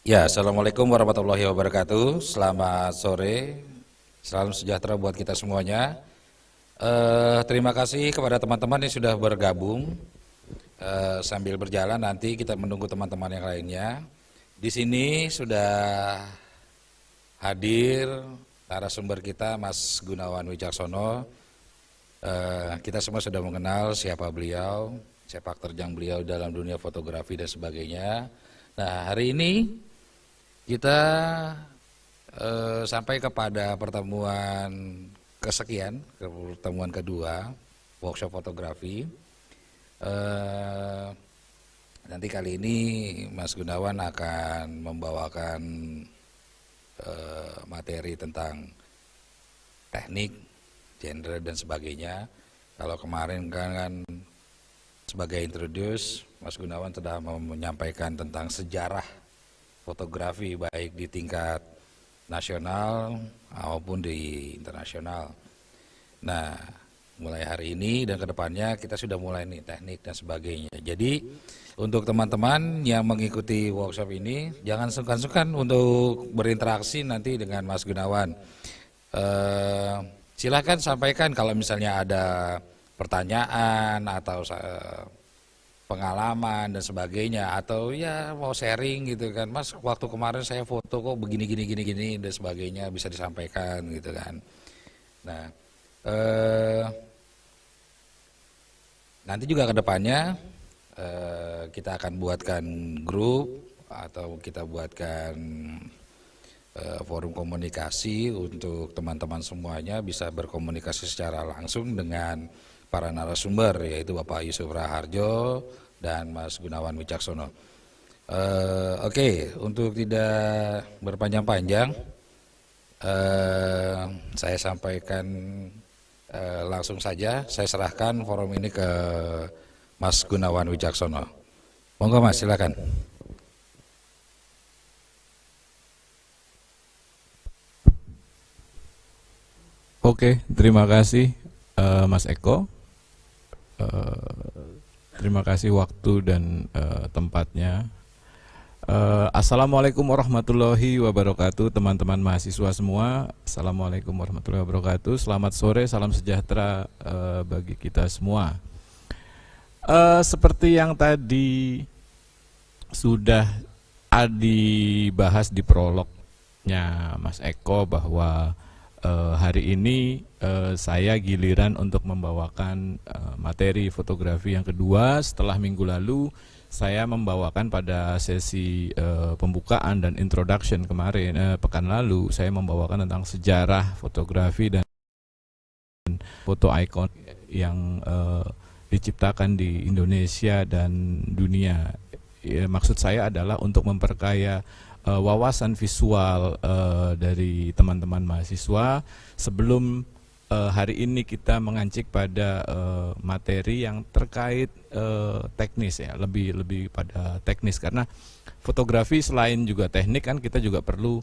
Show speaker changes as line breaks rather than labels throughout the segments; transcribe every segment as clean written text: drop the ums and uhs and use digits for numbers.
Ya, Assalamualaikum warahmatullahi wabarakatuh. Selamat sore, salam sejahtera buat kita semuanya. Terima kasih kepada teman-teman yang sudah bergabung. Sambil berjalan nanti kita menunggu teman-teman yang lainnya. Di sini sudah hadir narasumber kita, Mas Gunawan Wicaksono. Kita semua sudah mengenal siapa beliau, sepak terjang beliau dalam dunia fotografi dan sebagainya. Nah, hari ini kita sampai kepada pertemuan kesekian, pertemuan kedua workshop fotografi. Nanti kali ini Mas Gunawan akan membawakan materi tentang teknik, genre dan sebagainya. Kalau kemarin kan sebagai introduce, Mas Gunawan sudah menyampaikan tentang sejarah fotografi baik di tingkat nasional maupun di internasional. Nah, mulai hari ini dan kedepannya kita sudah mulai nih teknik dan sebagainya. Jadi untuk teman-teman yang mengikuti workshop ini jangan sungkan-sungkan untuk berinteraksi nanti dengan Mas Gunawan. Silahkan sampaikan kalau misalnya ada pertanyaan atau pengalaman dan sebagainya, atau ya mau sharing gitu kan, Mas waktu kemarin saya foto kok begini gini dan sebagainya, bisa disampaikan gitu kan. Nah, nanti juga kedepannya kita akan buatkan grup atau kita buatkan forum komunikasi untuk teman-teman semuanya bisa berkomunikasi secara langsung dengan para narasumber, yaitu Bapak Yusuf Raharjo dan Mas Gunawan Wicaksono. Oke, untuk tidak berpanjang-panjang, saya sampaikan langsung saja, saya serahkan forum ini ke Mas Gunawan Wicaksono. Monggo Mas, silakan.
Oke, terima kasih Mas Eko. Terima kasih waktu dan tempatnya. Assalamualaikum warahmatullahi wabarakatuh, teman-teman mahasiswa semua. Assalamualaikum warahmatullahi wabarakatuh. Selamat sore, salam sejahtera bagi kita semua. Seperti yang tadi sudah dibahas di prolognya Mas Eko, bahwa hari ini saya giliran untuk membawakan materi fotografi yang kedua setelah minggu lalu saya membawakan pada sesi pembukaan dan introduction kemarin, pekan lalu saya membawakan tentang sejarah fotografi dan foto ikon yang diciptakan di Indonesia dan dunia. Maksud saya adalah untuk memperkaya wawasan visual dari teman-teman mahasiswa sebelum hari ini kita mengancik pada materi yang terkait teknis, ya, lebih pada teknis, karena fotografi selain juga teknik kan kita juga perlu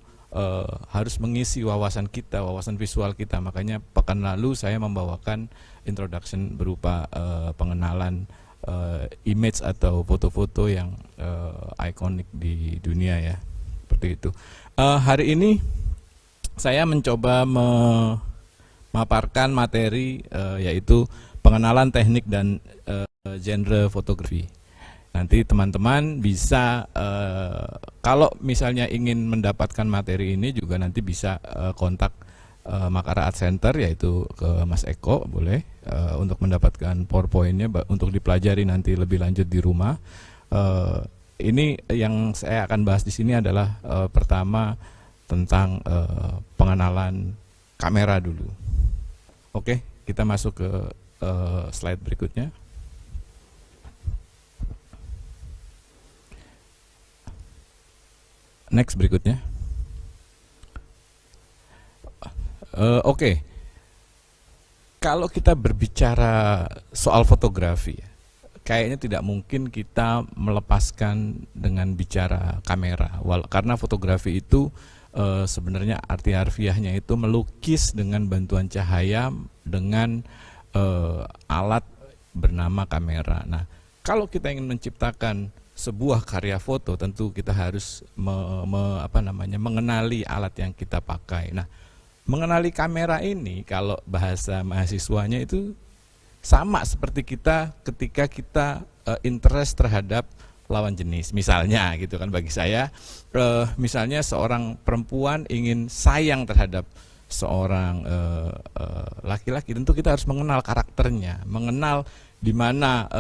harus mengisi wawasan kita, wawasan visual kita. Makanya pekan lalu saya membawakan introduction berupa pengenalan image atau foto-foto yang ikonik di dunia, ya. Seperti itu. Hari ini saya mencoba memaparkan materi yaitu pengenalan teknik dan genre fotografi. Nanti teman-teman bisa kalau misalnya ingin mendapatkan materi ini juga nanti bisa kontak Makara Art Center, yaitu ke Mas Eko, boleh untuk mendapatkan PowerPoint-nya untuk dipelajari nanti lebih lanjut di rumah. Ini yang saya akan bahas di sini adalah pertama tentang pengenalan kamera dulu. Oke, kita masuk ke slide berikutnya. Next, berikutnya. Oke. Kalau kita berbicara soal fotografi, kayaknya tidak mungkin kita melepaskan dengan bicara kamera, karena fotografi itu sebenarnya arti harfiahnya itu melukis dengan bantuan cahaya dengan alat bernama kamera. Nah, kalau kita ingin menciptakan sebuah karya foto tentu kita harus mengenali alat yang kita pakai. Nah, mengenali kamera ini kalau bahasa mahasiswanya itu sama seperti kita ketika kita interest terhadap lawan jenis. Misalnya gitu kan, bagi saya misalnya seorang perempuan ingin sayang terhadap seorang laki-laki, tentu kita harus mengenal karakternya, mengenal di mana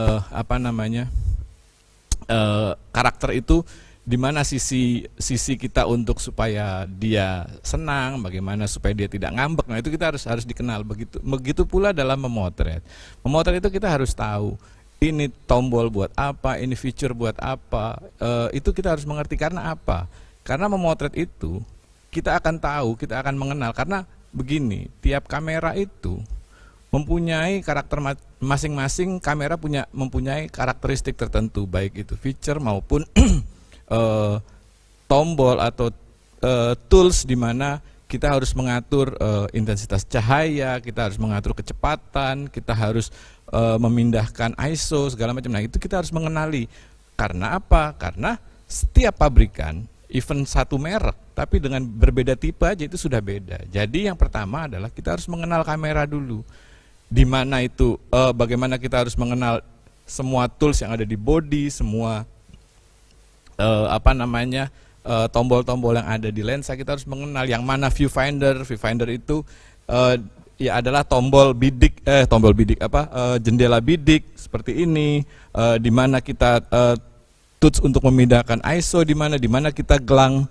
karakter itu, di mana sisi kita untuk supaya dia senang, bagaimana supaya dia tidak ngambek. Nah, itu kita harus dikenal. Begitu pula dalam memotret. Memotret itu kita harus tahu ini tombol buat apa, ini feature buat apa. Itu kita harus mengerti. Karena apa? Karena memotret itu kita akan tahu, kita akan mengenal. Karena begini, tiap kamera itu mempunyai karakter masing-masing. Kamera mempunyai karakteristik tertentu, baik itu feature maupun tombol atau tools di mana kita harus mengatur intensitas cahaya, kita harus mengatur kecepatan, kita harus memindahkan ISO segala macam. Nah, itu kita harus mengenali. Karena apa? Karena setiap pabrikan, even satu merek, tapi dengan berbeda tipe aja itu sudah beda. Jadi yang pertama adalah kita harus mengenal kamera dulu. Di mana itu, bagaimana kita harus mengenal semua tools yang ada di body, semua tombol-tombol yang ada di lensa. Kita harus mengenal yang mana viewfinder. Viewfinder itu ya adalah jendela bidik seperti ini, di mana kita tools untuk memindahkan ISO, di mana kita gelang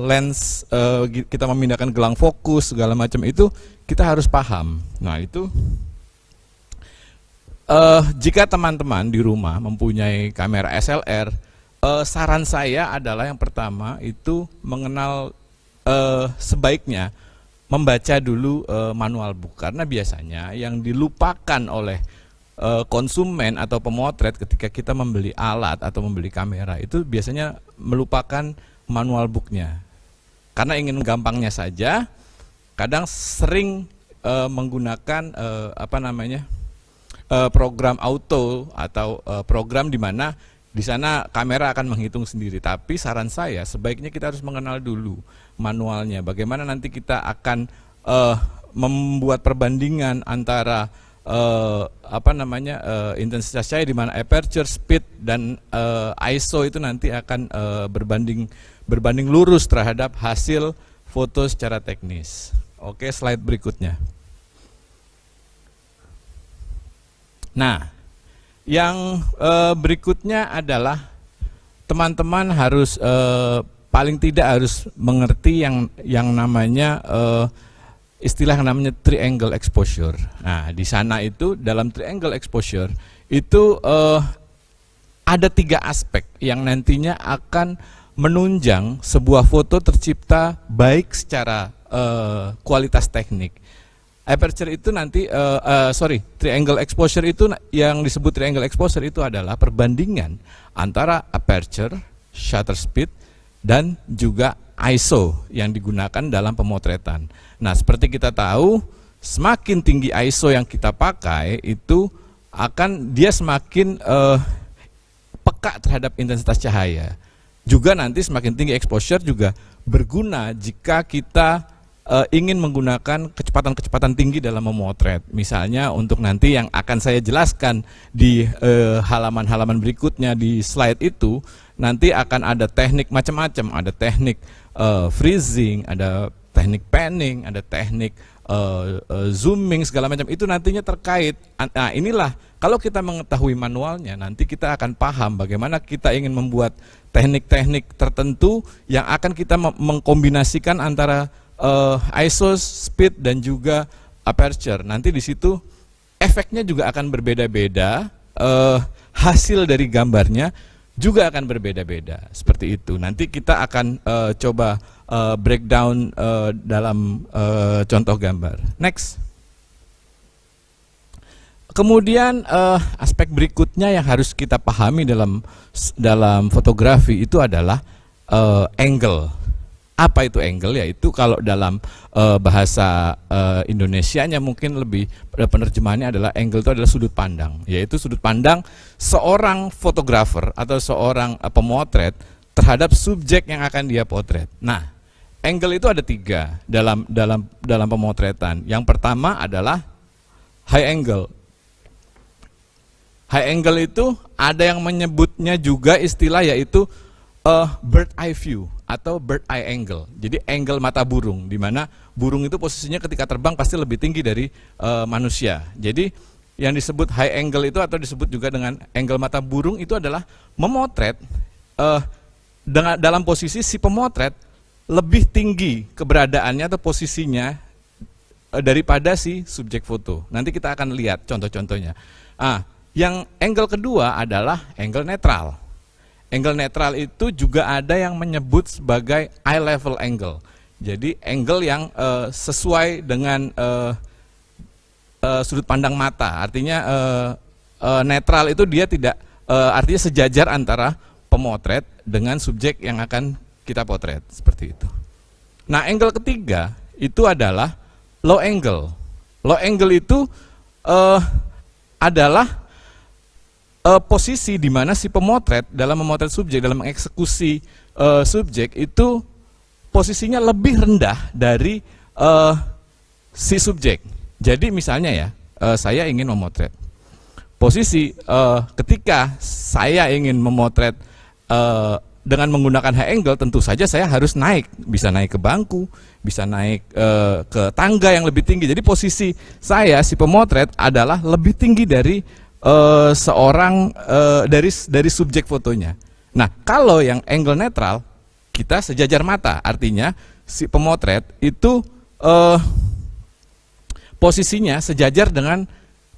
lens, kita memindahkan gelang fokus segala macam, itu kita harus paham. Nah, itu jika teman-teman di rumah mempunyai kamera SLR, saran saya adalah yang pertama itu mengenal, sebaiknya membaca dulu manual book. Karena biasanya yang dilupakan oleh konsumen atau pemotret ketika kita membeli alat atau membeli kamera itu biasanya melupakan manual booknya. Karena ingin gampangnya saja, kadang sering menggunakan program auto atau program di mana di sana kamera akan menghitung sendiri. Tapi saran saya sebaiknya kita harus mengenal dulu manualnya. Bagaimana nanti kita akan membuat perbandingan antara intensitas cahaya, di mana aperture, speed, dan ISO itu nanti akan berbanding lurus terhadap hasil foto secara teknis. Oke, slide berikutnya. Nah, yang berikutnya adalah teman-teman harus paling tidak harus mengerti yang namanya istilah yang namanya triangle exposure. Nah, di sana itu dalam triangle exposure itu ada 3 aspek yang nantinya akan menunjang sebuah foto tercipta baik secara kualitas teknik. Aperture itu nanti, triangle exposure itu, yang disebut triangle exposure itu adalah perbandingan antara aperture, shutter speed, dan juga ISO yang digunakan dalam pemotretan. Nah, seperti kita tahu, semakin tinggi ISO yang kita pakai itu dia semakin peka terhadap intensitas cahaya. Juga nanti semakin tinggi exposure juga berguna jika kita ingin menggunakan kecepatan-kecepatan tinggi dalam memotret. Misalnya untuk nanti yang akan saya jelaskan di halaman-halaman berikutnya di slide itu, nanti akan ada teknik macam-macam, ada teknik freezing, ada teknik panning, ada teknik zooming segala macam. Itu nantinya terkait. Nah, inilah kalau kita mengetahui manualnya, nanti kita akan paham bagaimana kita ingin membuat teknik-teknik tertentu yang akan kita mengkombinasikan antara ISO, speed, dan juga aperture. Nanti di situ efeknya juga akan berbeda-beda, hasil dari gambarnya juga akan berbeda-beda. Seperti itu. Nanti kita akan coba breakdown dalam contoh gambar. Next. Kemudian aspek berikutnya yang harus kita pahami dalam fotografi itu adalah angle. Apa itu angle? Yaitu kalau dalam bahasa Indonesianya mungkin lebih penerjemahannya adalah angle itu adalah sudut pandang, yaitu sudut pandang seorang fotografer atau seorang pemotret terhadap subjek yang akan dia potret. Nah, angle itu ada 3 dalam pemotretan. Yang pertama adalah high angle. High angle itu ada yang menyebutnya juga istilah yaitu bird eye view atau bird eye angle. Jadi angle mata burung, di mana burung itu posisinya ketika terbang pasti lebih tinggi dari manusia. Jadi yang disebut high angle itu atau disebut juga dengan angle mata burung itu adalah memotret dalam posisi si pemotret lebih tinggi keberadaannya atau posisinya daripada si subjek foto. Nanti kita akan lihat contoh-contohnya. Yang angle kedua adalah angle netral. Angle netral itu juga ada yang menyebut sebagai eye level angle. Jadi angle yang sesuai dengan sudut pandang mata. Artinya netral itu dia tidak artinya sejajar antara pemotret dengan subjek yang akan kita potret, seperti itu. Nah, angle ketiga itu adalah low angle. Low angle itu adalah posisi di mana si pemotret dalam memotret subjek, dalam mengeksekusi subjek itu posisinya lebih rendah dari si subjek. Jadi misalnya ya, saya ingin memotret. Posisi ketika saya ingin memotret dengan menggunakan high angle, tentu saja saya harus naik, bisa naik ke bangku, bisa naik ke tangga yang lebih tinggi. Jadi posisi saya si pemotret adalah lebih tinggi dari seorang dari subjek fotonya. Nah, kalau yang angle netral kita sejajar mata, artinya si pemotret itu posisinya sejajar dengan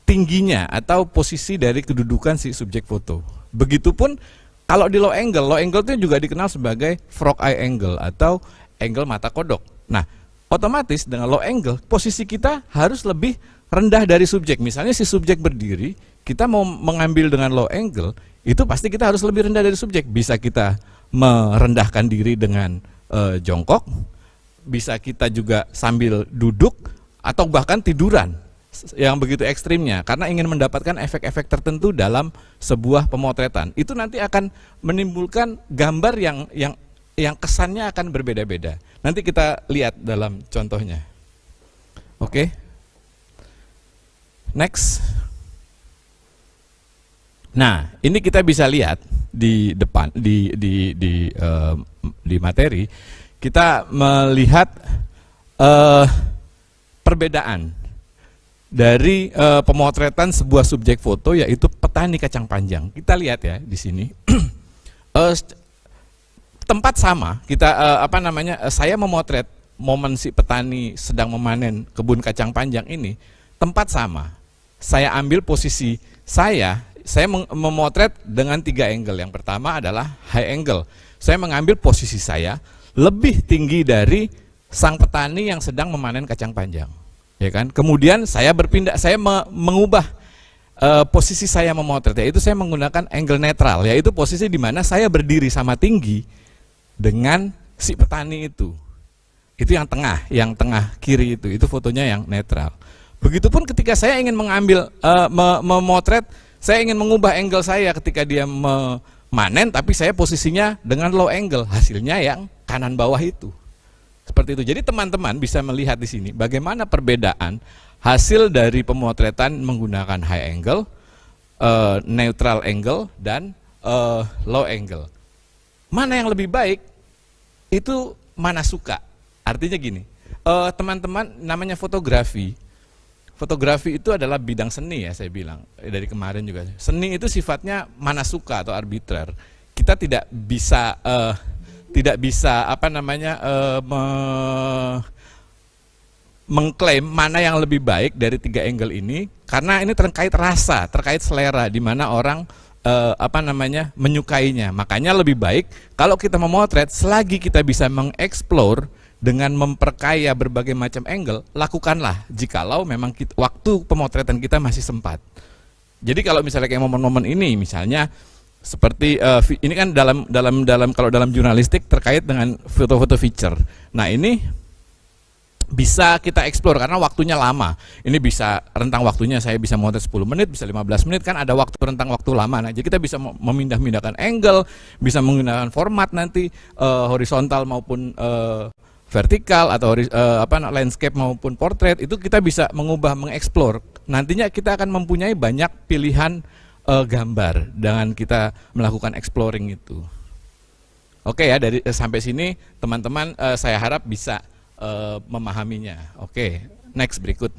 tingginya atau posisi dari kedudukan si subjek foto. Begitupun kalau di low angle itu juga dikenal sebagai frog eye angle atau angle mata kodok. Nah, otomatis dengan low angle posisi kita harus lebih rendah dari subjek. Misalnya si subjek berdiri, kita mau mengambil dengan low angle, itu pasti kita harus lebih rendah dari subjek. Bisa kita merendahkan diri dengan jongkok, bisa kita juga sambil duduk, atau bahkan tiduran, yang begitu ekstrimnya, karena ingin mendapatkan efek-efek tertentu dalam sebuah pemotretan. Itu nanti akan menimbulkan gambar yang kesannya akan berbeda-beda. Nanti kita lihat dalam contohnya. Oke. Next. Nah, ini kita bisa lihat di depan di materi, kita melihat perbedaan dari pemotretan sebuah subjek foto, yaitu petani kacang panjang. Kita lihat ya di sini. Tempat sama, kita saya memotret momen si petani sedang memanen kebun kacang panjang ini, tempat sama. Saya ambil posisi saya memotret dengan 3 angle. Yang pertama adalah high angle. Saya mengambil posisi saya lebih tinggi dari sang petani yang sedang memanen kacang panjang. Ya kan? Kemudian saya berpindah, saya mengubah posisi saya memotret, yaitu saya menggunakan angle netral, yaitu posisi di mana saya berdiri sama tinggi dengan si petani itu. Itu yang tengah kiri itu fotonya yang netral. Begitupun ketika saya ingin mengambil memotret, saya ingin mengubah angle saya ketika dia memanen, tapi saya posisinya dengan low angle, hasilnya yang kanan bawah itu. Seperti itu. Jadi teman-teman bisa melihat di sini bagaimana perbedaan hasil dari pemotretan menggunakan high angle, neutral angle, dan low angle. Mana yang lebih baik? Itu mana suka. Artinya gini, teman-teman, namanya fotografi. Fotografi itu adalah bidang seni ya, saya bilang dari kemarin juga. Seni itu sifatnya mana suka atau arbitrer. Kita tidak bisa mengklaim mana yang lebih baik dari 3 angle ini, karena ini terkait rasa, terkait selera, di mana orang menyukainya. Makanya lebih baik kalau kita memotret, selagi kita bisa mengeksplor dengan memperkaya berbagai macam angle, lakukanlah jikalau memang waktu pemotretan kita masih sempat. Jadi kalau misalnya kayak momen-momen ini, misalnya seperti ini kan dalam kalau dalam jurnalistik terkait dengan foto-foto feature. Nah, ini bisa kita explore karena waktunya lama. Ini bisa rentang waktunya saya bisa motret 10 menit, bisa 15 menit, kan ada waktu rentang waktu lama. Nah, jadi kita bisa memindah-mindahkan angle, bisa menggunakan format nanti horizontal maupun vertikal atau landscape maupun portrait, itu kita bisa mengubah, mengeksplor. Nantinya kita akan mempunyai banyak pilihan gambar dengan kita melakukan exploring itu. Oke ya, dari sampai sini teman-teman saya harap bisa memahaminya. Oke, next berikut.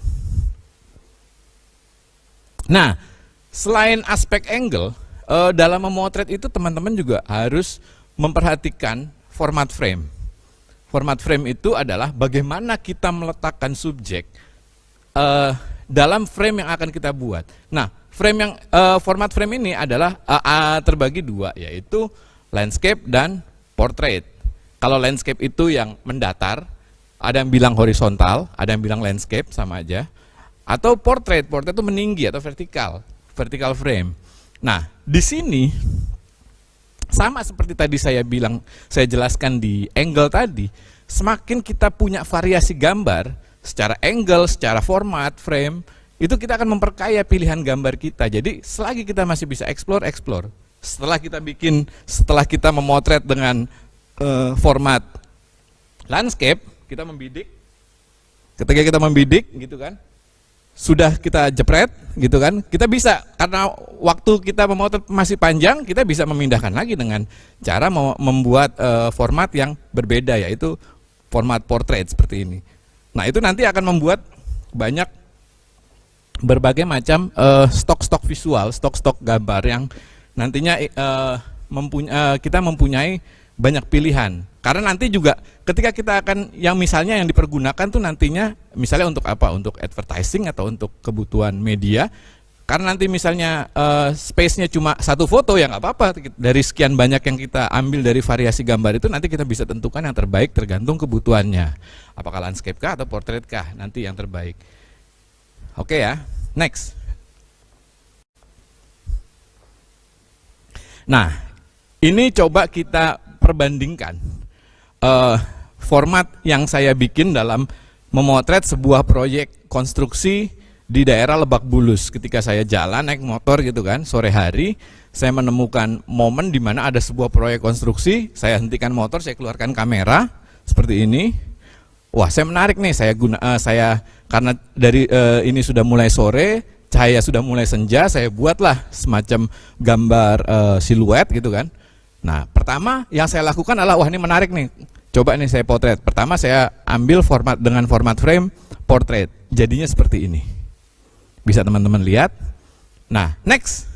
Nah, selain aspek angle, dalam memotret itu teman-teman juga harus memperhatikan format frame. Format frame itu adalah bagaimana kita meletakkan subjek dalam frame yang akan kita buat. Nah, format frame ini adalah terbagi dua, yaitu landscape dan portrait. Kalau landscape itu yang mendatar, ada yang bilang horizontal, ada yang bilang landscape, sama aja. Atau portrait itu meninggi atau vertical frame. Nah, di sini sama seperti tadi saya jelaskan di angle tadi, semakin kita punya variasi gambar secara angle, secara format, frame, itu kita akan memperkaya pilihan gambar kita. Jadi selagi kita masih bisa explore. Setelah kita memotret dengan format landscape, kita membidik. Ketika kita membidik gitu kan, sudah kita jepret gitu kan, kita bisa, karena waktu kita memotret masih panjang, kita bisa memindahkan lagi dengan cara membuat format yang berbeda, yaitu format portrait seperti ini. Nah, itu nanti akan membuat banyak berbagai macam stok-stok visual, stok-stok gambar yang nantinya kita mempunyai banyak pilihan. Karena nanti juga ketika kita akan yang dipergunakan tuh nantinya misalnya untuk apa? Untuk advertising atau untuk kebutuhan media. Karena nanti misalnya space-nya cuma satu foto, ya nggak apa-apa. Dari sekian banyak yang kita ambil dari variasi gambar itu nanti kita bisa tentukan yang terbaik tergantung kebutuhannya. Apakah landscape kah atau portrait kah nanti yang terbaik. Oke ya, next. Nah, ini coba kita perbandingkan format yang saya bikin dalam memotret sebuah proyek konstruksi di daerah Lebak Bulus. Ketika saya jalan naik motor gitu kan, sore hari, saya menemukan momen di mana ada sebuah proyek konstruksi. Saya hentikan motor, saya keluarkan kamera seperti ini. Wah, saya menarik nih. Saya karena dari ini sudah mulai sore, cahaya sudah mulai senja, saya buatlah semacam gambar siluet gitu kan. Nah, pertama yang saya lakukan adalah, wah ini menarik nih, coba nih saya potret. Pertama saya ambil dengan format frame portrait, jadinya seperti ini. Bisa teman-teman lihat. Nah, next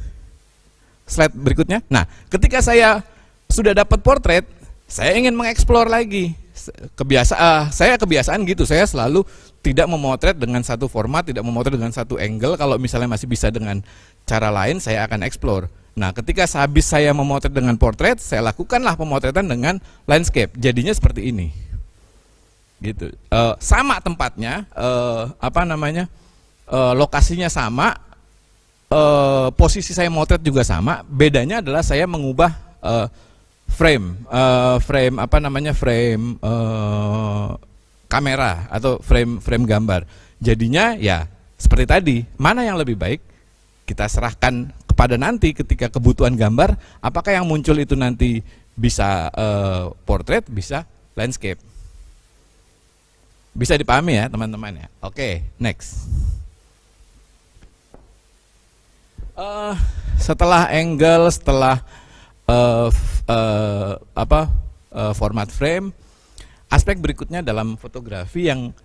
slide berikutnya. Nah, ketika saya sudah dapat portrait, saya ingin mengeksplor lagi. Saya kebiasaan gitu, saya selalu tidak memotret dengan satu format, tidak memotret dengan satu angle. Kalau misalnya masih bisa dengan cara lain, saya akan explore. Nah, ketika habis saya memotret dengan portrait, saya lakukanlah pemotretan dengan landscape. Jadinya seperti ini. Gitu. Sama tempatnya, lokasinya sama, posisi saya motret juga sama. Bedanya adalah saya mengubah frame kamera atau frame gambar. Jadinya ya seperti tadi, mana yang lebih baik kita serahkan kepada nanti ketika kebutuhan gambar, apakah yang muncul itu nanti bisa portrait, bisa landscape. Bisa dipahami ya teman-teman ya. Oke, next. Setelah angle, setelah format frame, aspek berikutnya dalam fotografi yang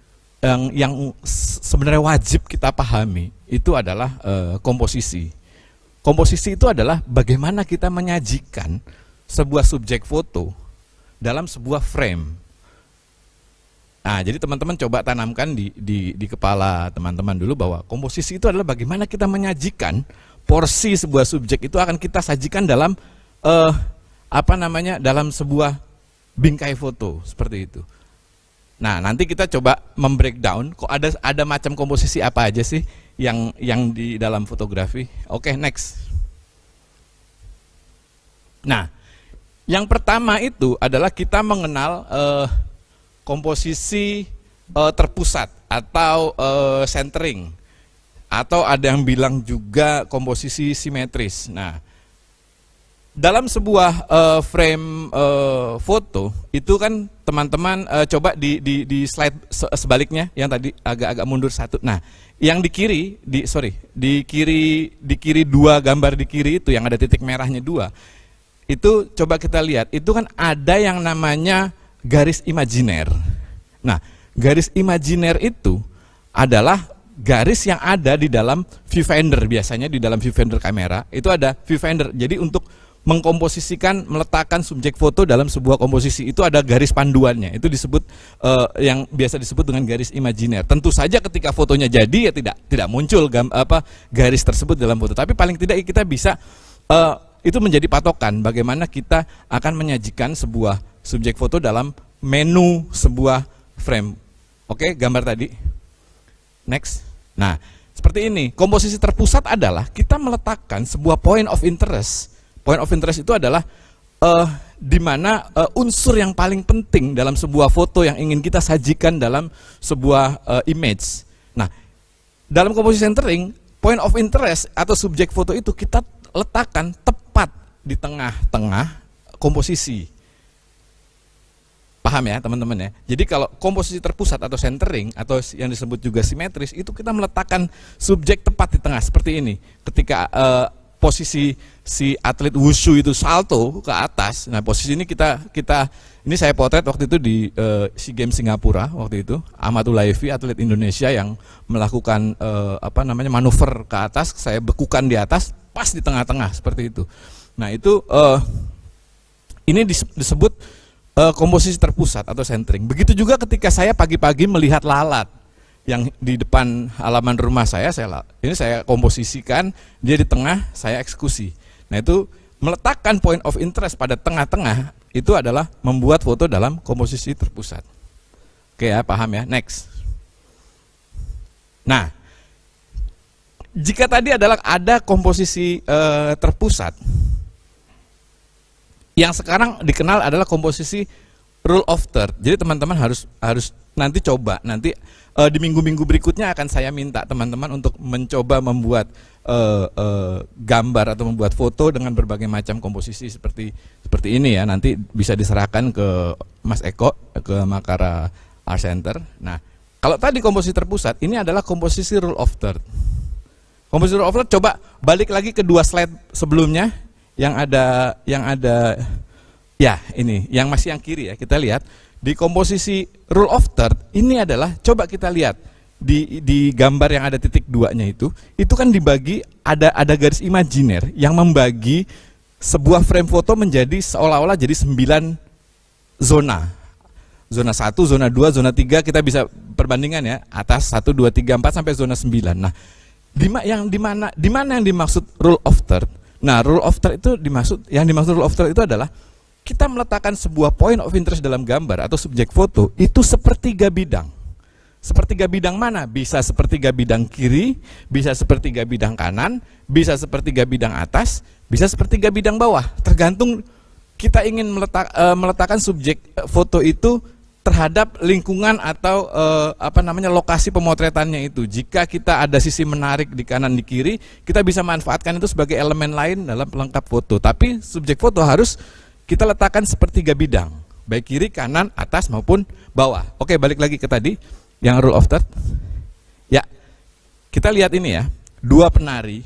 sebenarnya wajib kita pahami itu adalah komposisi. Komposisi itu adalah bagaimana kita menyajikan sebuah subjek foto dalam sebuah frame. Nah, jadi teman-teman coba tanamkan di kepala teman-teman dulu bahwa komposisi itu adalah bagaimana kita menyajikan porsi sebuah subjek itu akan kita sajikan dalam dalam sebuah bingkai foto seperti itu. Nah, nanti kita coba membreakdown kok ada macam komposisi apa aja sih yang di dalam fotografi. Oke, next. Nah, yang pertama itu adalah kita mengenal komposisi terpusat atau centering, atau ada yang bilang juga komposisi simetris. Nah, dalam sebuah frame foto itu kan teman-teman coba di slide sebaliknya yang tadi agak-agak mundur satu. Nah, yang di kiri, di kiri dua gambar di kiri itu yang ada titik merahnya dua. Itu coba kita lihat, itu kan ada yang namanya garis imajiner. Nah, garis imajiner itu adalah garis yang ada di dalam viewfinder, biasanya di dalam viewfinder kamera, itu ada viewfinder. Jadi untuk mengkomposisikan, meletakkan subjek foto dalam sebuah komposisi, itu ada garis panduannya, itu disebut yang biasa disebut dengan garis imajiner. Tentu saja ketika fotonya jadi ya tidak muncul garis tersebut dalam foto, tapi paling tidak kita bisa itu menjadi patokan bagaimana kita akan menyajikan sebuah subjek foto dalam menu sebuah frame. Oke, gambar tadi. Next. Nah, seperti ini. Komposisi terpusat adalah kita meletakkan sebuah point of interest. Point of interest itu adalah di mana unsur yang paling penting dalam sebuah foto yang ingin kita sajikan dalam sebuah image. Nah, dalam komposisi centering, point of interest atau subjek foto itu kita letakkan tepat di tengah-tengah komposisi. Paham ya teman-teman ya? Jadi kalau komposisi terpusat atau centering atau yang disebut juga simetris, itu kita meletakkan subjek tepat di tengah seperti ini. Ketika posisi si atlet wushu itu salto ke atas, nah posisi ini ini saya potret waktu itu di SEA Games Singapura waktu itu. Ahmad Ulaifi, atlet Indonesia yang melakukan manuver ke atas, saya bekukan di atas pas di tengah-tengah seperti itu. Nah itu ini disebut komposisi terpusat atau centering. Begitu juga ketika saya pagi-pagi melihat lalat yang di depan halaman rumah saya komposisikan, dia di tengah, saya eksekusi. Nah itu meletakkan point of interest pada tengah-tengah itu adalah membuat foto dalam komposisi terpusat. Oke ya, paham ya? Next. Nah, jika tadi adalah ada komposisi terpusat, yang sekarang dikenal adalah komposisi rule of third. Jadi teman-teman harus nanti coba, nanti di minggu-minggu berikutnya akan saya minta teman-teman untuk mencoba membuat gambar atau membuat foto dengan berbagai macam komposisi seperti ini ya. Nanti bisa diserahkan ke Mas Eko, ke Makara Art Center. Nah, kalau tadi komposisi terpusat, ini adalah komposisi rule of third. Komposisi rule of third, coba balik lagi ke dua slide sebelumnya yang ada ya ini, yang masih yang kiri ya. Kita lihat di komposisi rule of third ini adalah, coba kita lihat di gambar yang ada titik duanya itu kan dibagi, ada garis imajiner yang membagi sebuah frame foto menjadi seolah-olah jadi 9 zona. Zona 1, zona 2, zona 3, kita bisa perbandingan ya, atas 1, 2, 3, 4 sampai zona 9. Nah, di mana yang dimaksud rule of third? Nah, rule of third itu yang dimaksud rule of third itu adalah kita meletakkan sebuah point of interest dalam gambar atau subjek foto itu sepertiga bidang. Sepertiga bidang mana? Bisa sepertiga bidang kiri, bisa sepertiga bidang kanan, bisa sepertiga bidang atas, bisa sepertiga bidang bawah. Tergantung kita ingin meletakkan subjek foto itu terhadap lingkungan atau lokasi pemotretannya itu. Jika kita ada sisi menarik di kanan di kiri, kita bisa manfaatkan itu sebagai elemen lain dalam pelengkap foto. Tapi subjek foto harus kita letakkan sepertiga bidang, baik kiri, kanan, atas maupun bawah. Oke, balik lagi ke tadi yang rule of third. Ya, kita lihat ini ya, dua penari.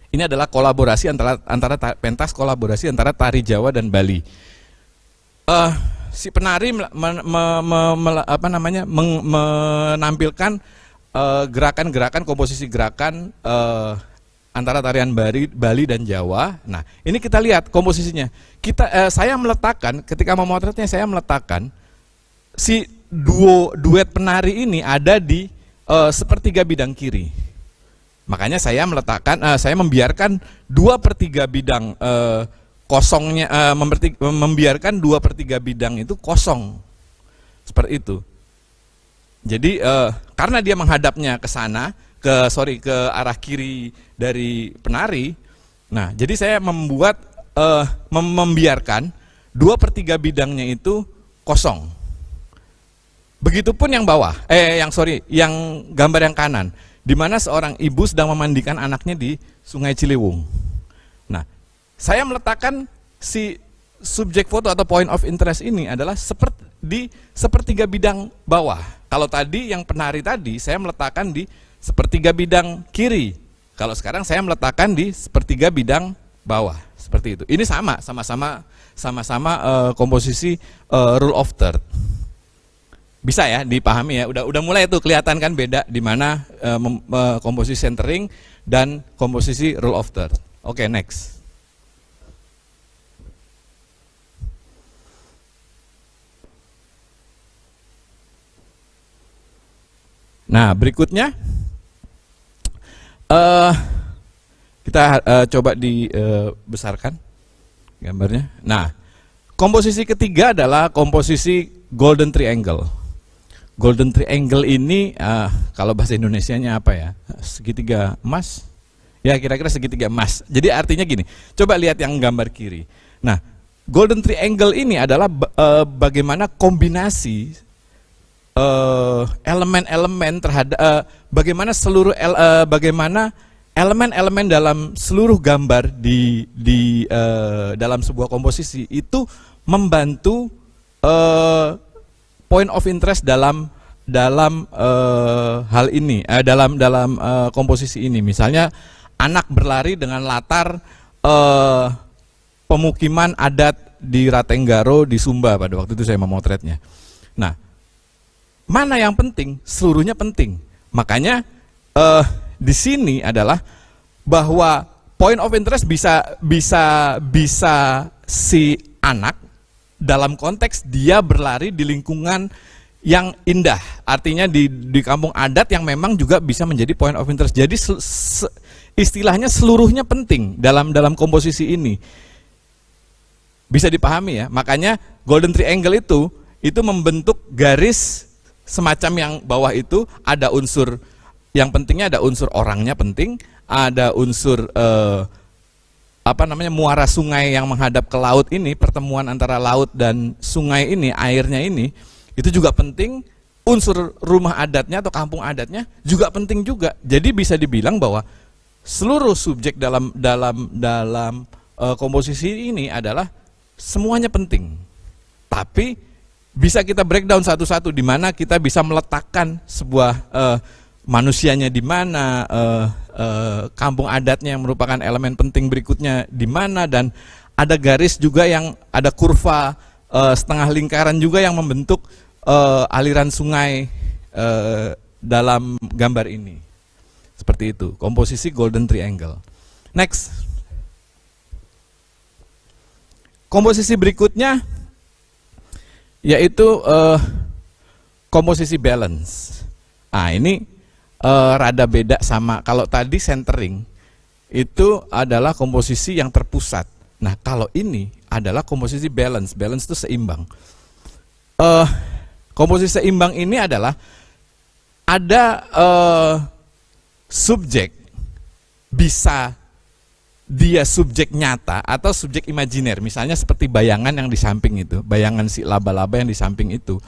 Ini adalah kolaborasi antara pentas kolaborasi antara tari Jawa dan Bali. Si penari menampilkan gerakan-gerakan, komposisi gerakan antara tarian Bali dan Jawa. Nah, ini kita lihat komposisinya. Saya meletakkan, ketika memotretnya saya meletakkan si duet penari ini ada di sepertiga bidang kiri. Makanya saya membiarkan 2/3 bidang kosongnya, membiarkan 2/3 bidang itu kosong, seperti itu. Jadi karena dia menghadapnya ke sana, ke arah kiri dari penari. Nah, jadi saya membuat membiarkan 2/3 bidangnya itu kosong. Begitupun yang bawah, yang gambar yang kanan, di mana seorang ibu sedang memandikan anaknya di Sungai Ciliwung. Nah, saya meletakkan si subjek foto atau point of interest ini adalah di 1/3 bidang bawah. Kalau tadi yang penari tadi saya meletakkan di 1/3 bidang kiri. Kalau sekarang saya meletakkan di 1/3 bidang bawah. Seperti itu. Ini sama-sama komposisi rule of third. Bisa ya dipahami ya. Udah mulai tuh kelihatan kan beda di mana komposisi centering dan komposisi rule of third. Oke, next. Nah, berikutnya kita coba dibesarkan gambarnya. Nah, komposisi ketiga adalah komposisi golden triangle. Golden triangle ini kalau bahasa Indonesianya apa ya? Segitiga emas? Ya, kira-kira segitiga emas. Jadi artinya gini, coba lihat yang gambar kiri. Nah, golden triangle ini adalah bagaimana kombinasi elemen-elemen terhadap bagaimana elemen-elemen dalam seluruh gambar di dalam sebuah komposisi itu membantu point of interest dalam hal ini, dalam komposisi ini. Misalnya anak berlari dengan latar pemukiman adat di Ratenggaro di Sumba pada waktu itu saya memotretnya. Nah, mana yang penting? Seluruhnya penting. Makanya di sini adalah bahwa point of interest bisa si anak dalam konteks dia berlari di lingkungan yang indah, artinya di kampung adat yang memang juga bisa menjadi point of interest. Jadi istilahnya seluruhnya penting dalam komposisi ini. Bisa dipahami ya. Makanya golden triangle itu membentuk garis semacam yang bawah itu ada unsur yang pentingnya, ada unsur orangnya penting, ada unsur muara sungai yang menghadap ke laut ini, pertemuan antara laut dan sungai ini, airnya ini, itu juga penting. Unsur rumah adatnya atau kampung adatnya juga penting juga. Jadi bisa dibilang bahwa seluruh subjek dalam komposisi ini adalah semuanya penting. Tapi bisa kita breakdown satu-satu di mana kita bisa meletakkan sebuah manusianya di mana, kampung adatnya yang merupakan elemen penting berikutnya di mana, dan ada garis juga yang ada kurva setengah lingkaran juga yang membentuk aliran sungai dalam gambar ini. Seperti itu, komposisi golden triangle. Next. Komposisi berikutnya yaitu komposisi balance. Nah, ini rada beda sama kalau tadi centering itu adalah komposisi yang terpusat. Nah, kalau ini adalah komposisi balance. Balance itu seimbang. Komposisi seimbang ini adalah ada subjek, bisa dia subjek nyata atau subjek imajiner, misalnya seperti bayangan yang di samping itu, bayangan si laba-laba yang di samping itu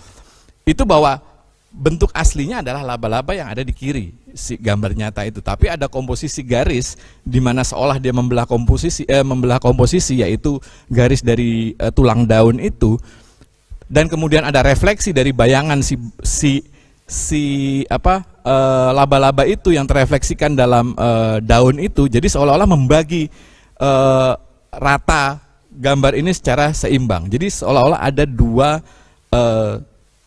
bahwa bentuk aslinya adalah laba-laba yang ada di kiri si gambar nyata itu, tapi ada komposisi garis di mana seolah dia membelah komposisi yaitu garis dari tulang daun itu, dan kemudian ada refleksi dari bayangan laba-laba itu yang terefleksikan dalam daun itu. Jadi seolah-olah membagi rata gambar ini secara seimbang. Jadi seolah-olah ada dua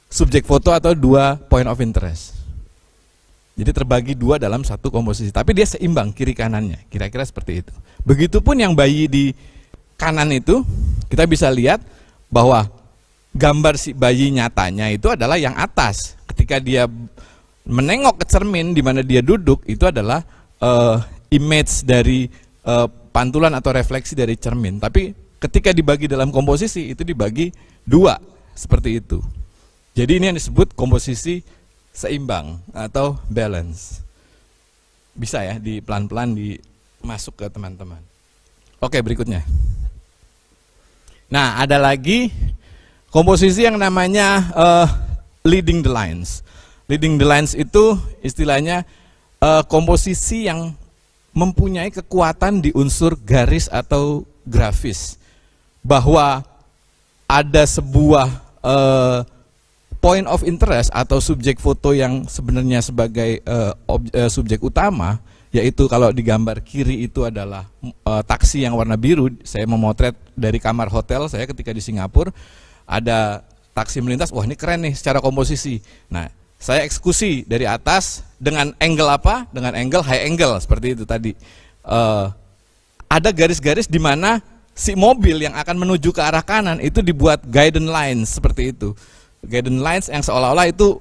subjek foto atau dua point of interest. Jadi terbagi dua dalam satu komposisi, tapi dia seimbang kiri kanannya, kira-kira seperti itu. Begitupun yang bayi di kanan itu, kita bisa lihat bahwa gambar si bayi nyatanya itu adalah yang atas. Ketika dia menengok ke cermin di mana dia duduk, itu adalah image dari pantulan atau refleksi dari cermin. Tapi ketika dibagi dalam komposisi itu dibagi dua, seperti itu. Jadi ini yang disebut komposisi seimbang atau balance. Bisa ya di pelan-pelan dimasuk ke teman-teman. Oke, berikutnya. Nah, ada lagi komposisi yang namanya leading the lines. Leading the lines itu istilahnya komposisi yang mempunyai kekuatan di unsur garis atau grafis, bahwa ada sebuah point of interest atau subjek foto yang sebenarnya sebagai subjek utama, yaitu kalau di gambar kiri itu adalah taksi yang warna biru. Saya memotret dari kamar hotel saya ketika di Singapura, ada taksi melintas, wah ini keren nih secara komposisi. Nah, saya eksekusi dari atas dengan angle apa? Dengan angle high angle seperti itu tadi. Ada garis-garis di mana si mobil yang akan menuju ke arah kanan itu dibuat guidance lines seperti itu. Guidance lines yang seolah-olah itu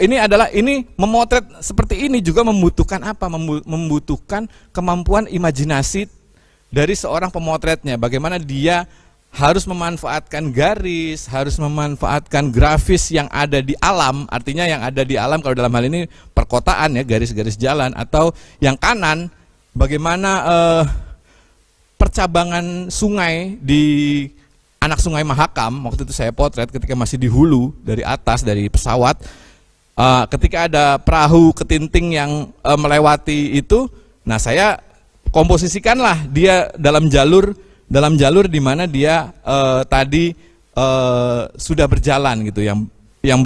ini memotret seperti ini juga membutuhkan apa? Membutuhkan kemampuan imajinasi dari seorang pemotretnya. Bagaimana dia harus memanfaatkan garis, harus memanfaatkan grafis yang ada di alam. Artinya yang ada di alam kalau dalam hal ini perkotaan ya, garis-garis jalan. Atau yang kanan, bagaimana percabangan sungai di anak sungai Mahakam. Waktu itu saya potret ketika masih di hulu dari atas, dari pesawat. Ketika ada perahu ketinting yang melewati itu, nah saya komposisikanlah dia dalam jalur di mana dia tadi sudah berjalan gitu, yang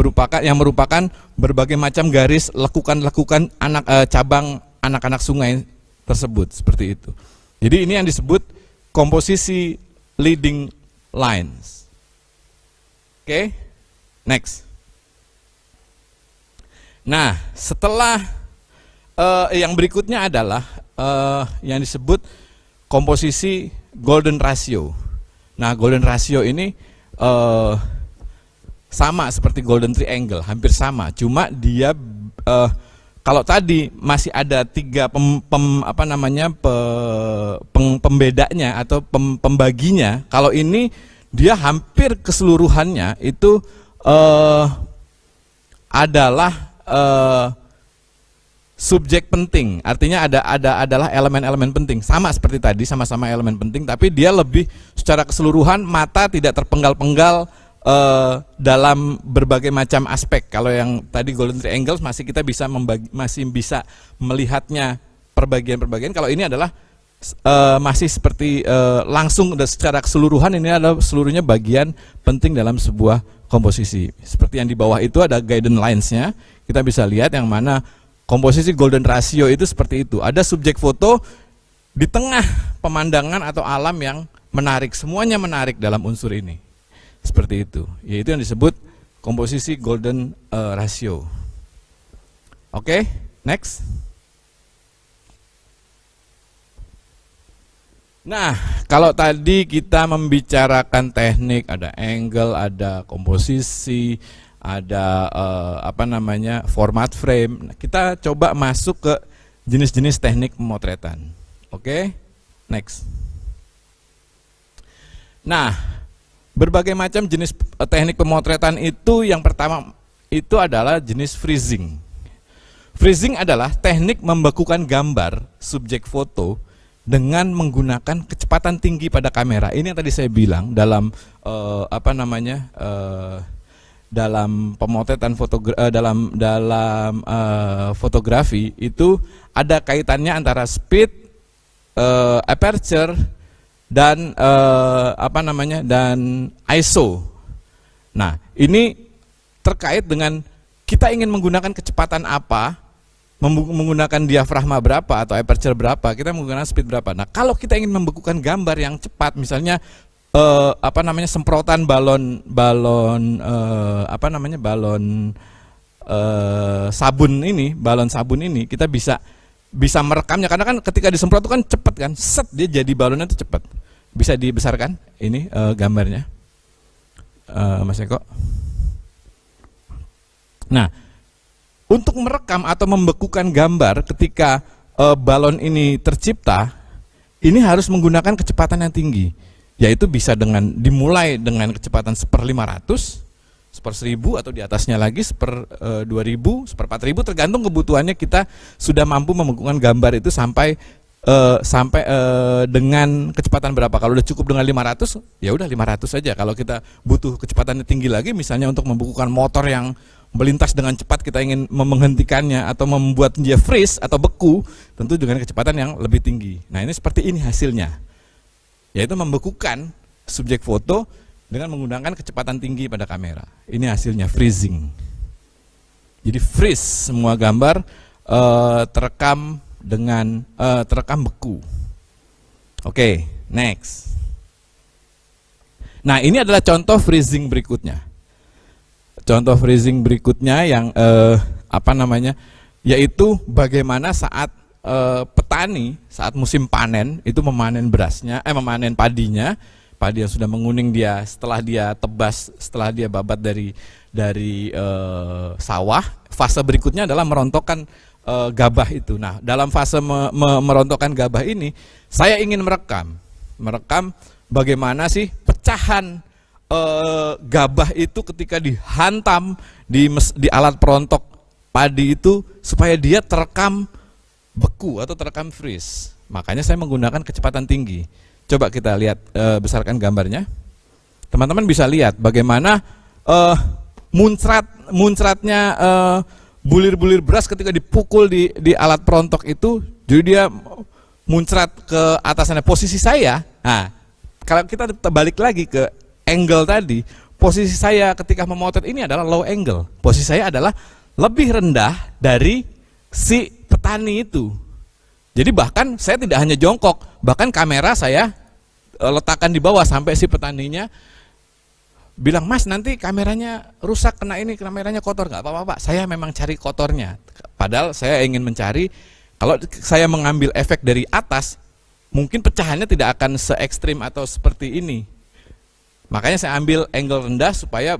merupakan berbagai macam garis lekukan cabang anak-anak sungai tersebut seperti itu. Jadi ini yang disebut komposisi leading lines. Oke, next. Nah, setelah yang berikutnya adalah yang disebut komposisi golden ratio. Nah, golden ratio ini sama seperti golden triangle, hampir sama. Cuma dia kalau tadi masih ada tiga pembedanya atau pembaginya. Kalau ini dia hampir keseluruhannya itu adalah subjek penting, artinya adalah elemen-elemen penting, sama seperti tadi, sama-sama elemen penting, tapi dia lebih secara keseluruhan mata tidak terpenggal-penggal dalam berbagai macam aspek. Kalau yang tadi golden triangle masih kita bisa melihatnya perbagian-perbagian. Kalau ini adalah masih seperti langsung secara keseluruhan, ini adalah seluruhnya bagian penting dalam sebuah komposisi. Seperti yang di bawah itu ada guidance lines-nya, kita bisa lihat yang mana komposisi golden ratio itu seperti itu. Ada subjek foto di tengah pemandangan atau alam yang menarik, semuanya menarik dalam unsur ini. Seperti itu, yaitu yang disebut komposisi golden ratio. Oke, next. Nah, kalau tadi kita membicarakan teknik, ada angle, ada komposisi, ada format frame. Nah, kita coba masuk ke jenis-jenis teknik pemotretan. Oke, next. Nah, berbagai macam jenis teknik pemotretan itu, yang pertama itu adalah jenis freezing. Freezing adalah teknik membekukan gambar subjek foto dengan menggunakan kecepatan tinggi pada kamera. Ini yang tadi saya bilang dalam dalam pemotretan fotografi itu ada kaitannya antara speed, aperture, dan dan ISO. Nah, ini terkait dengan kita ingin menggunakan kecepatan apa, menggunakan diafragma berapa atau aperture berapa, kita menggunakan speed berapa. Nah, kalau kita ingin membekukan gambar yang cepat, misalnya semprotan balon sabun ini, kita bisa merekamnya, karena kan ketika disemprot itu kan cepat kan, set, dia jadi balonnya itu cepat. Bisa dibesarkan ini gambarnya, Mas Eko. Nah, untuk merekam atau membekukan gambar ketika balon ini tercipta, ini harus menggunakan kecepatan yang tinggi, yaitu bisa dimulai dengan kecepatan 1/500, 1/1000, atau di atasnya lagi 1/2000, 1/4000, tergantung kebutuhannya. Kita sudah mampu membekukan gambar itu sampai sampai dengan kecepatan berapa? Kalau udah cukup dengan 500, ya udah 500 saja. Kalau kita butuh kecepatannya tinggi lagi, misalnya untuk membukukan motor yang melintas dengan cepat, kita ingin menghentikannya atau membuat dia freeze atau beku, tentu dengan kecepatan yang lebih tinggi. Nah, ini seperti ini hasilnya, yaitu membekukan subjek foto dengan menggunakan kecepatan tinggi pada kamera. Ini hasilnya freezing. Jadi freeze, semua gambar terekam dengan terekam beku. Oke, next. Nah, ini adalah contoh freezing berikutnya. Contoh freezing berikutnya yang yaitu bagaimana saat petani saat musim panen itu memanen berasnya, memanen padinya, padi yang sudah menguning dia setelah dia tebas, setelah dia babat dari sawah. Fase berikutnya adalah merontokkan gabah itu. Nah, dalam fase merontokkan gabah ini, saya ingin merekam bagaimana sih pecahan gabah itu ketika dihantam di alat perontok padi itu supaya dia terekam beku atau terekam freeze. Makanya saya menggunakan kecepatan tinggi. Coba kita lihat, besarkan gambarnya. Teman-teman bisa lihat bagaimana muncratnya bulir-bulir beras ketika dipukul di alat perontok itu, jadi dia muncrat ke atasannya. Posisi saya, nah kalau kita balik lagi ke angle tadi, posisi saya ketika memotret ini adalah low angle. Posisi saya adalah lebih rendah dari si petani itu. Jadi bahkan saya tidak hanya jongkok, bahkan kamera saya letakkan di bawah sampai si petaninya bilang, "Mas, nanti kameranya rusak, kena ini, kameranya kotor." Nggak apa-apa, Pak, saya memang cari kotornya. Padahal saya ingin mencari, kalau saya mengambil efek dari atas, mungkin pecahannya tidak akan se ekstrim atau seperti ini. Makanya saya ambil angle rendah supaya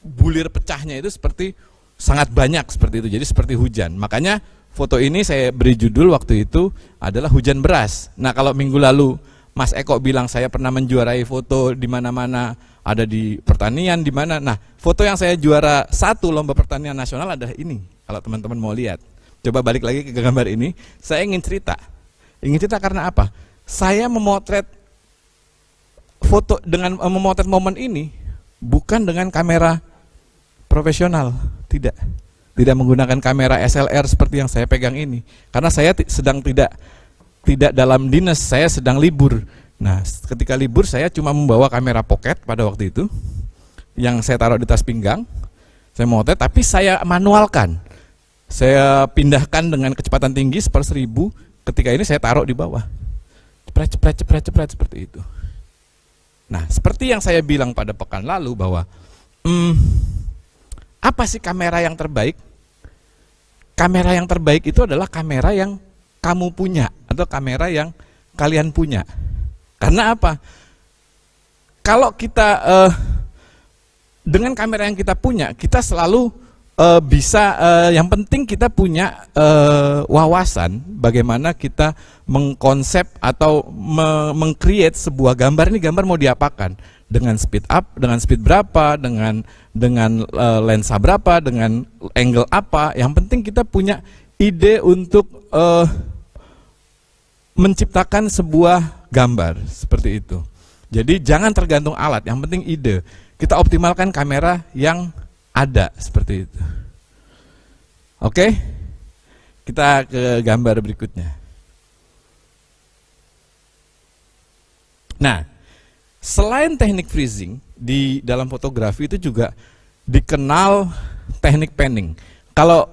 bulir pecahnya itu seperti sangat banyak seperti itu, jadi seperti hujan. Makanya foto ini saya beri judul waktu itu adalah hujan beras. Nah, kalau minggu lalu Mas Eko bilang saya pernah menjuarai foto di mana-mana, ada di pertanian di mana. Nah, foto yang saya juara 1 lomba pertanian nasional adalah ini. Kalau teman-teman mau lihat, coba balik lagi ke gambar ini. Saya ingin cerita karena apa? Saya memotret foto dengan memotret momen ini bukan dengan kamera profesional, tidak menggunakan kamera SLR seperti yang saya pegang ini, karena saya sedang tidak dalam dinas, saya sedang libur. Nah, ketika libur saya cuma membawa kamera pocket pada waktu itu yang saya taruh di tas pinggang. Saya motret, tapi saya manualkan, saya pindahkan dengan kecepatan tinggi 1/1000. Ketika ini saya taruh di bawah, cepret seperti itu. Nah, seperti yang saya bilang pada pekan lalu bahwa apa sih kamera yang terbaik? Kamera yang terbaik itu adalah kamera yang kamu punya atau kamera yang kalian punya. Karena apa? Kalau kita dengan kamera yang kita punya, kita selalu bisa, yang penting kita punya wawasan bagaimana kita mengkonsep atau meng-create sebuah gambar. Ini gambar mau diapakan? Dengan speed up, dengan speed berapa, dengan lensa berapa, dengan angle apa. Yang penting kita punya ide untuk menciptakan sebuah gambar seperti itu. Jadi jangan tergantung alat, yang penting ide. Kita optimalkan kamera yang ada seperti itu. Oke, kita ke gambar berikutnya. Nah, selain teknik freezing, di dalam fotografi itu juga dikenal teknik panning. Kalau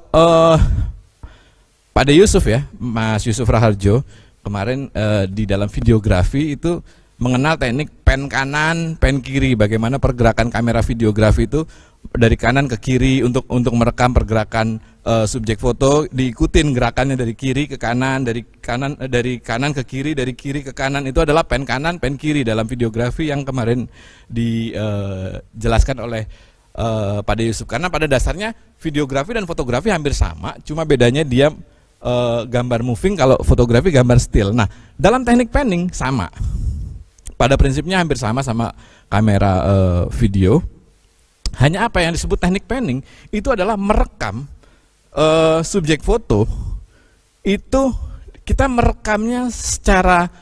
Pak Yusuf ya, Mas Yusuf Raharjo, kemarin di dalam videografi itu mengenal teknik pan kanan, pan kiri, bagaimana pergerakan kamera videografi itu dari kanan ke kiri untuk merekam pergerakan subjek foto, diikutin gerakannya dari kiri ke kanan, dari kanan ke kiri, dari kiri ke kanan. Itu adalah pan kanan, pan kiri dalam videografi yang kemarin dijelaskan oleh Pak Yusuf. Karena pada dasarnya videografi dan fotografi hampir sama, cuma bedanya dia gambar moving, kalau fotografi gambar still. Nah, dalam teknik panning sama. Pada prinsipnya hampir sama kamera video. Hanya apa yang disebut teknik panning itu adalah merekam subjek foto itu kita merekamnya secara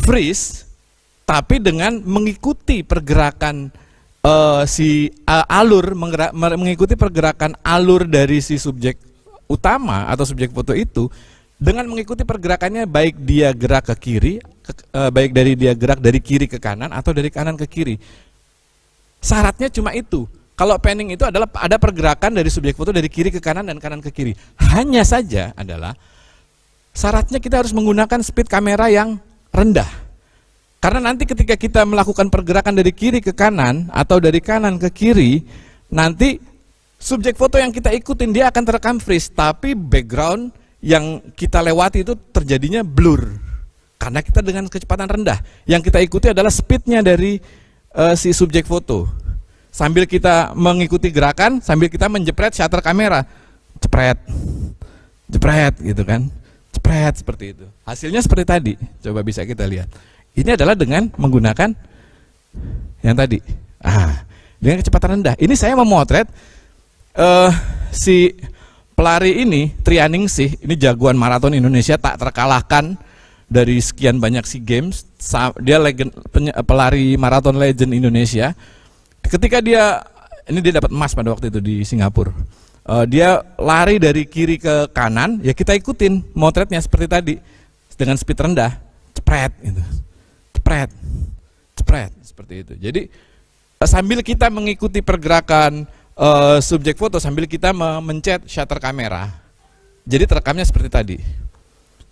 freeze, tapi dengan mengikuti pergerakan mengikuti pergerakan alur dari si subjek utama atau subjek foto itu, dengan mengikuti pergerakannya, baik dia gerak ke kiri, baik dia gerak dari kiri ke kanan atau dari kanan ke kiri. Syaratnya cuma itu. Kalau panning itu adalah ada pergerakan dari subjek foto dari kiri ke kanan dan kanan ke kiri. Hanya saja adalah syaratnya kita harus menggunakan speed kamera yang rendah. Karena nanti ketika kita melakukan pergerakan dari kiri ke kanan atau dari kanan ke kiri, nanti subjek foto yang kita ikutin dia akan terekam freeze, tapi background yang kita lewati itu terjadinya blur. Karena kita dengan kecepatan rendah. Yang kita ikuti adalah speednya dari si subjek foto. Sambil kita mengikuti gerakan, sambil kita menjepret shutter kamera, jepret, jepret gitu kan, jepret seperti itu. Hasilnya seperti tadi, coba bisa kita lihat. Ini adalah dengan menggunakan yang tadi, dengan kecepatan rendah. Ini saya memotret si pelari ini, Trianingsih, ini jagoan maraton Indonesia, tak terkalahkan dari sekian banyak SEA Games. Dia pelari maraton legend Indonesia. Ketika dia dapat emas pada waktu itu di Singapura. Dia lari dari kiri ke kanan, ya kita ikutin motretnya seperti tadi dengan speed rendah, cepret gitu. Cepret. Cepret seperti itu. Jadi sambil kita mengikuti pergerakan subjek foto, sambil kita mencet shutter kamera. Jadi terekamnya seperti tadi.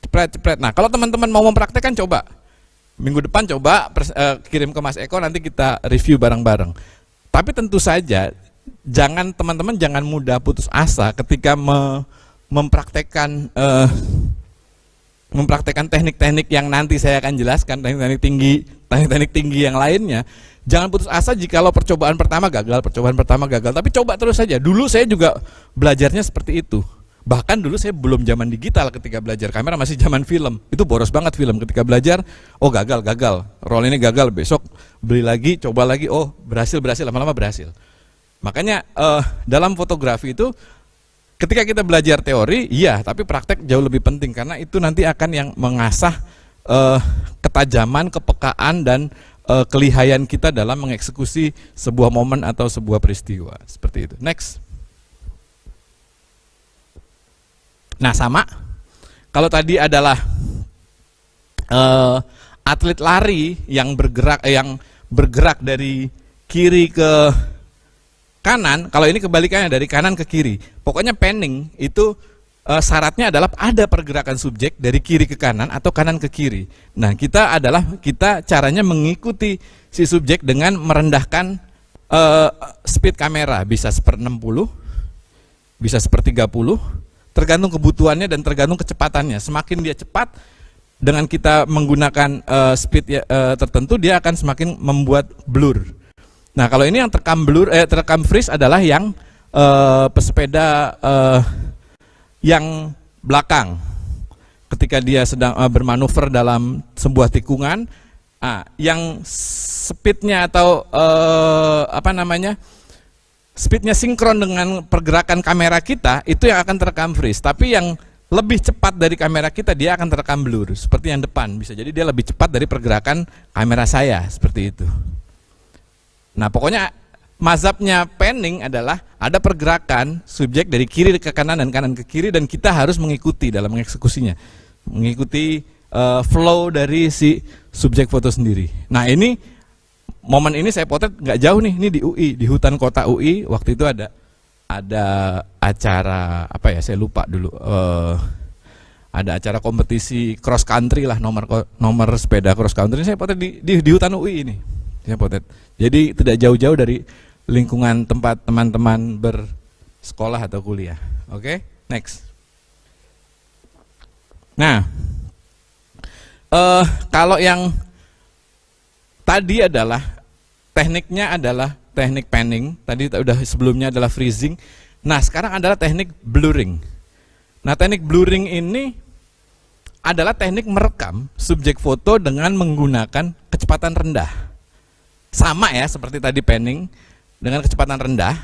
Cepret, cepret. Nah, kalau teman-teman mau mempraktekkan, coba minggu depan coba kirim ke Mas Eko, nanti kita review bareng-bareng. Tapi tentu saja teman-teman jangan mudah putus asa ketika mempraktekkan teknik-teknik yang nanti saya akan jelaskan, teknik-teknik tinggi yang lainnya. Jangan putus asa jikalau percobaan pertama gagal, tapi coba terus saja. Dulu saya juga belajarnya seperti itu. Bahkan dulu saya belum zaman digital ketika belajar kamera, masih zaman film. Itu boros banget film ketika belajar, gagal, roll ini gagal, besok beli lagi, coba lagi, berhasil, lama-lama berhasil. Makanya dalam fotografi itu ketika kita belajar teori, iya, tapi praktek jauh lebih penting karena itu nanti akan yang mengasah ketajaman, kepekaan dan kelihayan kita dalam mengeksekusi sebuah momen atau sebuah peristiwa. Seperti itu. Next. Nah, sama. Kalau tadi adalah atlet lari yang bergerak dari kiri ke kanan, kalau ini kebalikannya dari kanan ke kiri. Pokoknya panning itu syaratnya adalah ada pergerakan subjek dari kiri ke kanan atau kanan ke kiri. Nah, kita caranya mengikuti si subjek dengan merendahkan speed kamera, bisa 1/60, bisa 1/30, tergantung kebutuhannya dan tergantung kecepatannya. Semakin dia cepat dengan kita menggunakan speed tertentu, dia akan semakin membuat blur. Nah, kalau ini yang terekam freeze adalah yang pesepeda yang belakang. Ketika dia sedang bermanuver dalam sebuah tikungan, yang speednya atau speednya sinkron dengan pergerakan kamera kita, itu yang akan terekam freeze. Tapi yang lebih cepat dari kamera kita, dia akan terekam blur. Seperti yang depan, bisa jadi dia lebih cepat dari pergerakan kamera saya, seperti itu. Nah, pokoknya mazhabnya panning adalah ada pergerakan subjek dari kiri ke kanan dan kanan ke kiri, dan kita harus mengikuti dalam mengeksekusinya, mengikuti flow dari si subjek foto sendiri. Nah, momen ini saya potret nggak jauh nih, ini di UI, di hutan kota UI. Waktu itu ada acara saya lupa dulu. Ada acara kompetisi cross country lah, nomor sepeda cross country. Saya potret di hutan UI ini. Saya potret. Jadi tidak jauh-jauh dari lingkungan tempat teman-teman bersekolah atau kuliah. Oke, next. Nah, kalau yang tadi tekniknya adalah teknik panning, tadi udah sebelumnya adalah freezing. Nah, sekarang adalah teknik blurring. Nah, teknik blurring ini adalah teknik merekam subjek foto dengan menggunakan kecepatan rendah. Sama ya seperti tadi panning dengan kecepatan rendah.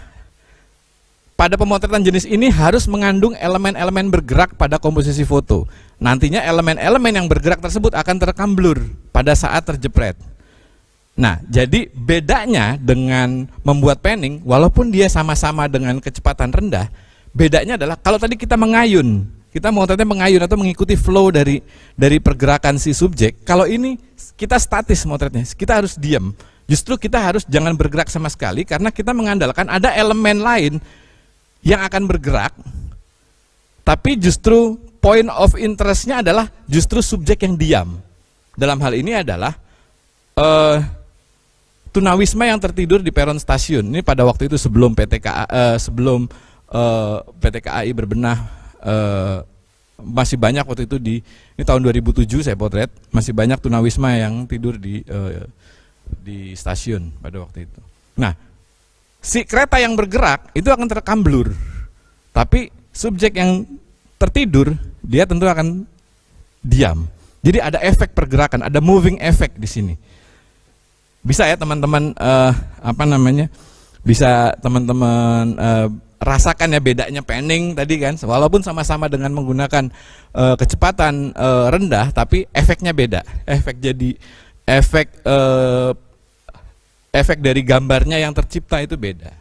pada pemotretan jenis ini harus mengandung elemen-elemen bergerak pada komposisi foto. Nantinya elemen-elemen yang bergerak tersebut akan terekam blur pada saat terjepret. Nah, jadi bedanya dengan membuat panning, walaupun dia sama-sama dengan kecepatan rendah, bedanya adalah kalau tadi kita mengayun, kita motretnya mengayun atau mengikuti flow dari pergerakan si subjek. Kalau ini kita statis motretnya, kita harus diam. Justru kita harus jangan bergerak sama sekali karena kita mengandalkan ada elemen lain yang akan bergerak, tapi justru point of interestnya adalah justru subjek yang diam. Dalam hal ini adalah tunawisma yang tertidur di peron stasiun. Ini pada waktu itu sebelum sebelum PT KAI berbenah, masih banyak waktu itu ini tahun 2007 saya potret, masih banyak tunawisma yang tidur di stasiun pada waktu itu. Nah, si kereta yang bergerak itu akan terekam blur, tapi subjek yang tertidur dia tentu akan diam. Jadi ada efek pergerakan, ada moving effect di sini. Bisa ya teman-teman bisa teman-teman rasakan ya bedanya panning tadi kan, walaupun sama-sama dengan menggunakan kecepatan rendah, tapi efeknya beda. Efek dari gambarnya yang tercipta itu beda.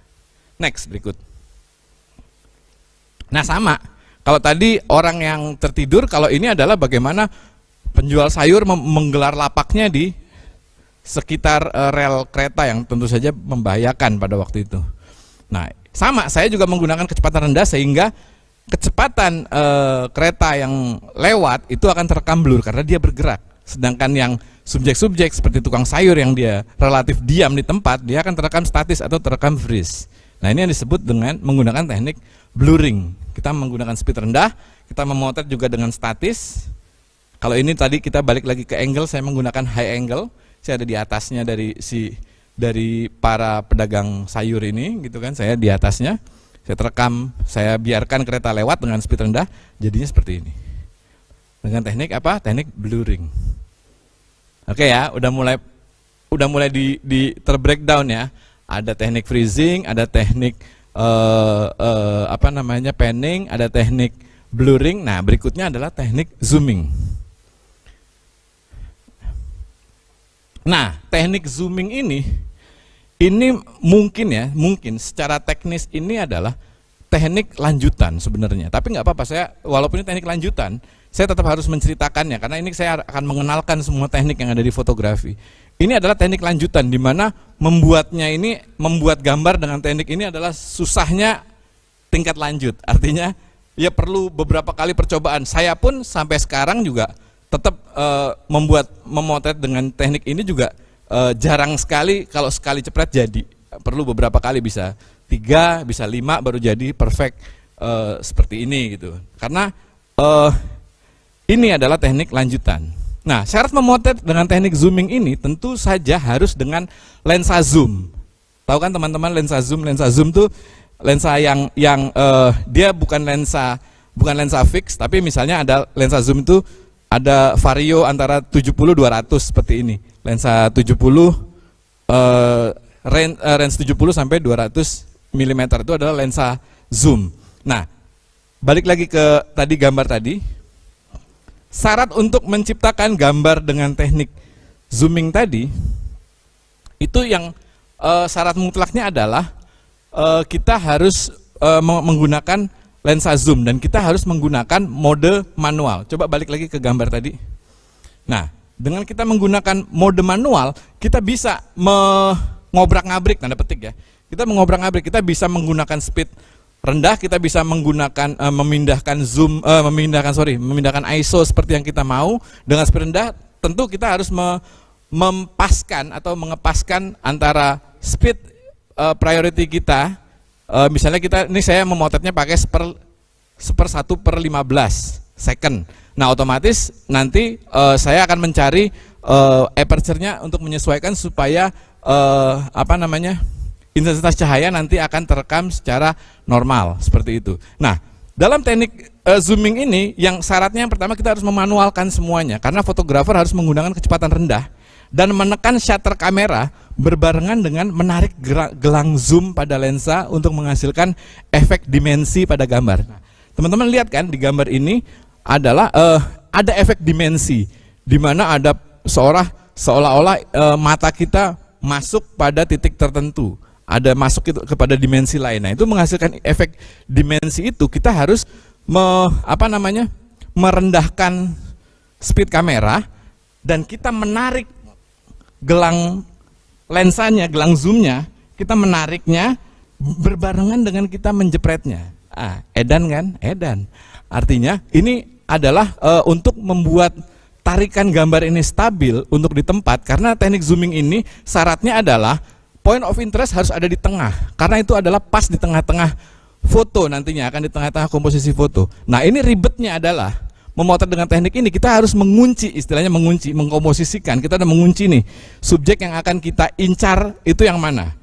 Next, berikut. Nah, sama. Kalau tadi orang yang tertidur, kalau ini adalah bagaimana penjual sayur menggelar lapaknya di sekitar rel kereta yang tentu saja membahayakan pada waktu itu. Nah, sama, saya juga menggunakan kecepatan rendah sehingga kecepatan kereta yang lewat itu akan terekam blur karena dia bergerak. Sedangkan yang subjek-subjek seperti tukang sayur yang dia relatif diam di tempat, dia akan terekam statis atau terekam freeze. Nah, ini yang disebut dengan menggunakan teknik blurring. Kita menggunakan speed rendah, kita memotret juga dengan statis. Kalau ini tadi kita balik lagi ke angle, saya menggunakan high angle. Saya ada di atasnya dari para pedagang sayur ini, gitu kan. Saya di atasnya, saya terekam, saya biarkan kereta lewat dengan speed rendah, jadinya seperti ini. Dengan teknik apa? Teknik blurring. Oke ya, udah mulai di terbreakdown ya. Ada teknik freezing, ada teknik panning, ada teknik blurring. Nah, berikutnya adalah teknik zooming. Nah, teknik zooming ini mungkin secara teknis ini adalah teknik lanjutan sebenarnya. Tapi nggak apa-apa, saya walaupun ini teknik lanjutan, saya tetap harus menceritakannya karena ini saya akan mengenalkan semua teknik yang ada di fotografi. Ini adalah teknik lanjutan di mana membuat gambar dengan teknik ini adalah susahnya tingkat lanjut. Artinya ya perlu beberapa kali percobaan. Saya pun sampai sekarang juga tetap memotret dengan teknik ini juga jarang sekali, kalau sekali cepret jadi. Perlu beberapa kali, bisa 3, bisa 5 baru jadi perfect seperti ini gitu. Karena ini adalah teknik lanjutan. Nah, syarat memotret dengan teknik zooming ini tentu saja harus dengan lensa zoom. Tahu kan teman-teman lensa zoom? Lensa zoom tuh lensa yang dia bukan lensa fix, tapi misalnya ada lensa zoom itu ada vario antara 70-200 seperti ini. Lensa 70 range 70 sampai 200 mm itu adalah lensa zoom. Nah, balik lagi ke tadi gambar tadi. Syarat untuk menciptakan gambar dengan teknik zooming tadi itu yang syarat mutlaknya adalah kita harus menggunakan lensa zoom dan kita harus menggunakan mode manual. Coba balik lagi ke gambar tadi. Nah, dengan kita menggunakan mode manual, kita bisa mengobrak-ngabrik, tanda petik ya. Kita mengobrak-ngabrik, kita bisa menggunakan speed rendah, kita bisa menggunakan memindahkan ISO seperti yang kita mau. Dengan speed rendah, tentu kita harus mempaskan atau mengepaskan antara speed priority kita. Misalnya ini saya memotretnya pakai 1/15 second. Nah, otomatis nanti saya akan mencari aperture-nya untuk menyesuaikan supaya intensitas cahaya nanti akan terekam secara normal seperti itu. Nah, dalam teknik zooming ini yang syaratnya yang pertama kita harus memanualkan semuanya karena fotografer harus menggunakan kecepatan rendah dan menekan shutter kamera berbarengan dengan menarik gelang zoom pada lensa untuk menghasilkan efek dimensi pada gambar. Nah, teman-teman lihat kan di gambar ini adalah ada efek dimensi di mana ada seolah-olah mata kita masuk pada titik tertentu, ada masuk itu kepada dimensi lain. Nah, itu menghasilkan efek dimensi itu kita harus merendahkan speed kamera dan kita menarik gelang lensanya, gelang zoomnya, kita menariknya berbarengan dengan kita menjepretnya. Edan kan? Edan. Artinya ini adalah untuk membuat tarikan gambar ini stabil untuk di tempat, karena teknik zooming ini syaratnya adalah point of interest harus ada di tengah, karena itu adalah pas di tengah-tengah foto, nantinya akan di tengah-tengah komposisi foto. Nah, ini ribetnya adalah memotret dengan teknik ini kita harus mengunci, istilahnya mengunci, mengkomposisikan. Kita udah mengunci nih subjek yang akan kita incar itu yang mana.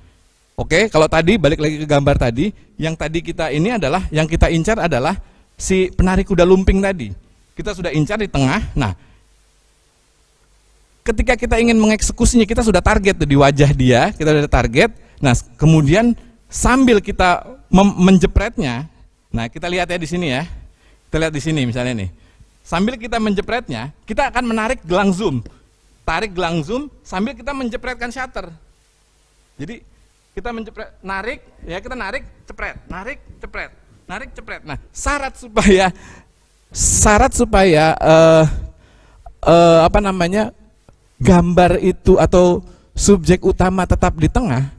Oke, kalau tadi balik lagi ke gambar tadi, yang tadi kita ini adalah yang kita incar adalah si penari kuda lumping tadi. Kita sudah incar di tengah. Nah, ketika kita ingin mengeksekusinya, kita sudah target tuh di wajah dia, kita sudah target. Nah, kemudian sambil kita menjepretnya, nah kita lihat ya di sini ya, kita lihat di sini misalnya nih, sambil kita menjepretnya, kita akan menarik gelang zoom, tarik gelang zoom sambil kita menjepretkan shutter. Jadi kita menjepret, narik, ya kita narik, cepret, narik, cepret, narik, cepret. Nah, syarat supaya gambar itu atau subjek utama tetap di tengah,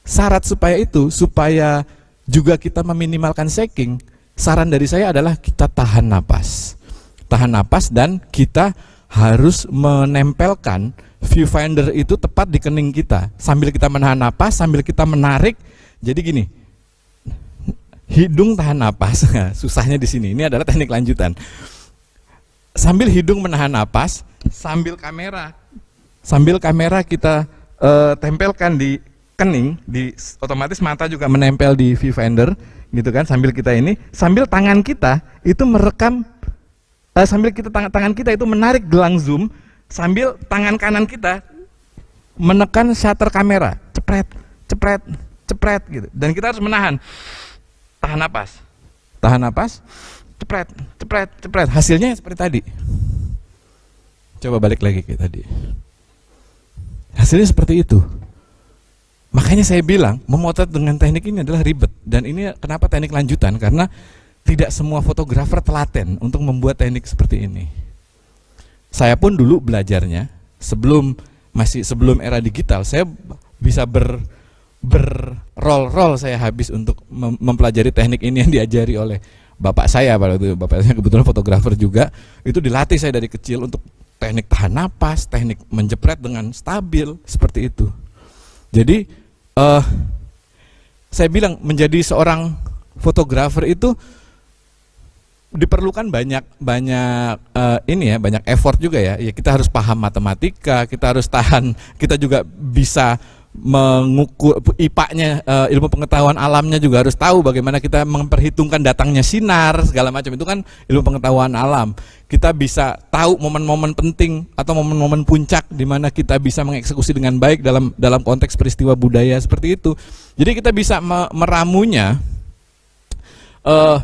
syarat supaya juga kita meminimalkan shaking, saran dari saya adalah kita tahan napas dan kita harus menempelkan viewfinder itu tepat di kening kita sambil kita menahan napas, sambil kita menarik. Jadi gini, hidung tahan napas. Susahnya di sini, ini adalah teknik lanjutan. Sambil hidung menahan napas, sambil kamera kita tempelkan di kening, otomatis mata juga menempel di viewfinder gitu kan, sambil tangan kita itu merekam, tangan kita itu menarik gelang zoom, sambil tangan kanan kita menekan shutter kamera, cepret, cepret, cepret gitu, dan kita harus menahan, tahan napas, cepret, cepret, cepret. Hasilnya seperti tadi. Coba balik lagi ke tadi, hasilnya seperti itu. Makanya saya bilang memotret dengan teknik ini adalah ribet, dan ini kenapa teknik lanjutan, karena tidak semua fotografer telaten untuk membuat teknik seperti ini. Saya pun dulu belajarnya sebelum era digital, saya bisa berroll saya habis untuk mempelajari teknik ini yang diajari oleh bapak saya. Pada itu bapak saya kebetulan fotografer juga, itu dilatih saya dari kecil untuk teknik tahan napas, teknik menjepret dengan stabil seperti itu. Jadi saya bilang menjadi seorang fotografer itu diperlukan banyak effort juga ya. Ya, kita harus paham matematika, kita harus tahan, kita juga bisa mengukur IPA-nya, ilmu pengetahuan alamnya juga harus tahu bagaimana kita memperhitungkan datangnya sinar segala macam, itu kan ilmu pengetahuan alam. Kita bisa tahu momen-momen penting atau momen-momen puncak di mana kita bisa mengeksekusi dengan baik dalam konteks peristiwa budaya seperti itu. Jadi kita bisa meramunya.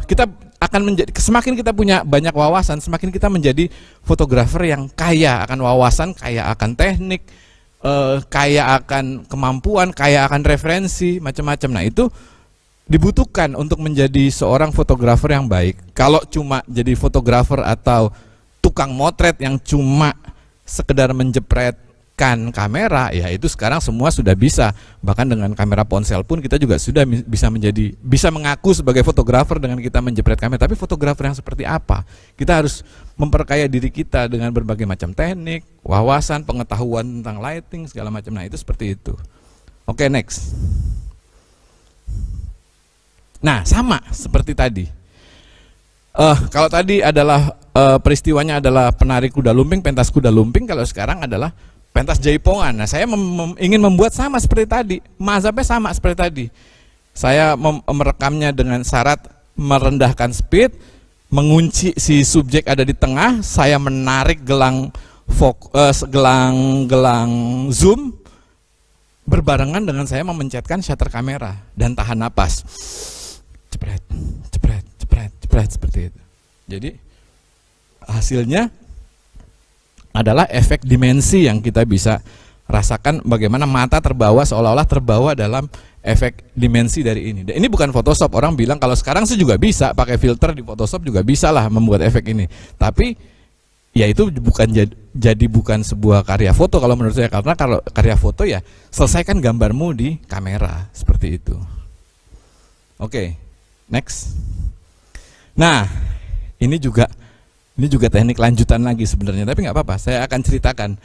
Kita akan menjadi, semakin kita punya banyak wawasan, semakin kita menjadi fotografer yang kaya akan wawasan, kaya akan teknik, kaya akan kemampuan, kaya akan referensi, macam-macam. Nah, itu dibutuhkan untuk menjadi seorang fotografer yang baik. Kalau cuma jadi fotografer atau tukang motret yang cuma sekedar menjepretkan kamera, ya itu sekarang semua sudah bisa. Bahkan dengan kamera ponsel pun kita juga sudah bisa mengaku sebagai fotografer dengan kita menjepret kamera. Tapi fotografer yang seperti apa? Kita harus memperkaya diri kita dengan berbagai macam teknik, wawasan, pengetahuan tentang lighting segala macam. Nah, itu seperti itu. Oke, next. Nah, sama seperti tadi. Kalau tadi adalah peristiwanya adalah penari kuda lumping, pentas kuda lumping, kalau sekarang adalah pentas jaipongan. Nah, saya ingin membuat sama seperti tadi, mazhabnya sama seperti tadi. Saya merekamnya dengan syarat merendahkan speed, mengunci si subjek ada di tengah, saya menarik gelang gelang zoom berbarengan dengan saya memencetkan shutter kamera dan tahan napas. Jepret, jepret, jepret, jepret, seperti itu. Jadi hasilnya adalah efek dimensi yang kita bisa rasakan, bagaimana mata terbawa, seolah-olah terbawa dalam efek dimensi dari ini. Dan ini bukan Photoshop. Orang bilang kalau sekarang sih juga bisa pakai filter di Photoshop, juga bisa lah membuat efek ini. Tapi ya itu bukan sebuah karya foto kalau menurut saya, karena kalau karya foto ya selesaikan gambarmu di kamera seperti itu. Oke, next. Nah, ini juga teknik lanjutan lagi sebenarnya, tapi nggak apa-apa. Saya akan ceritakan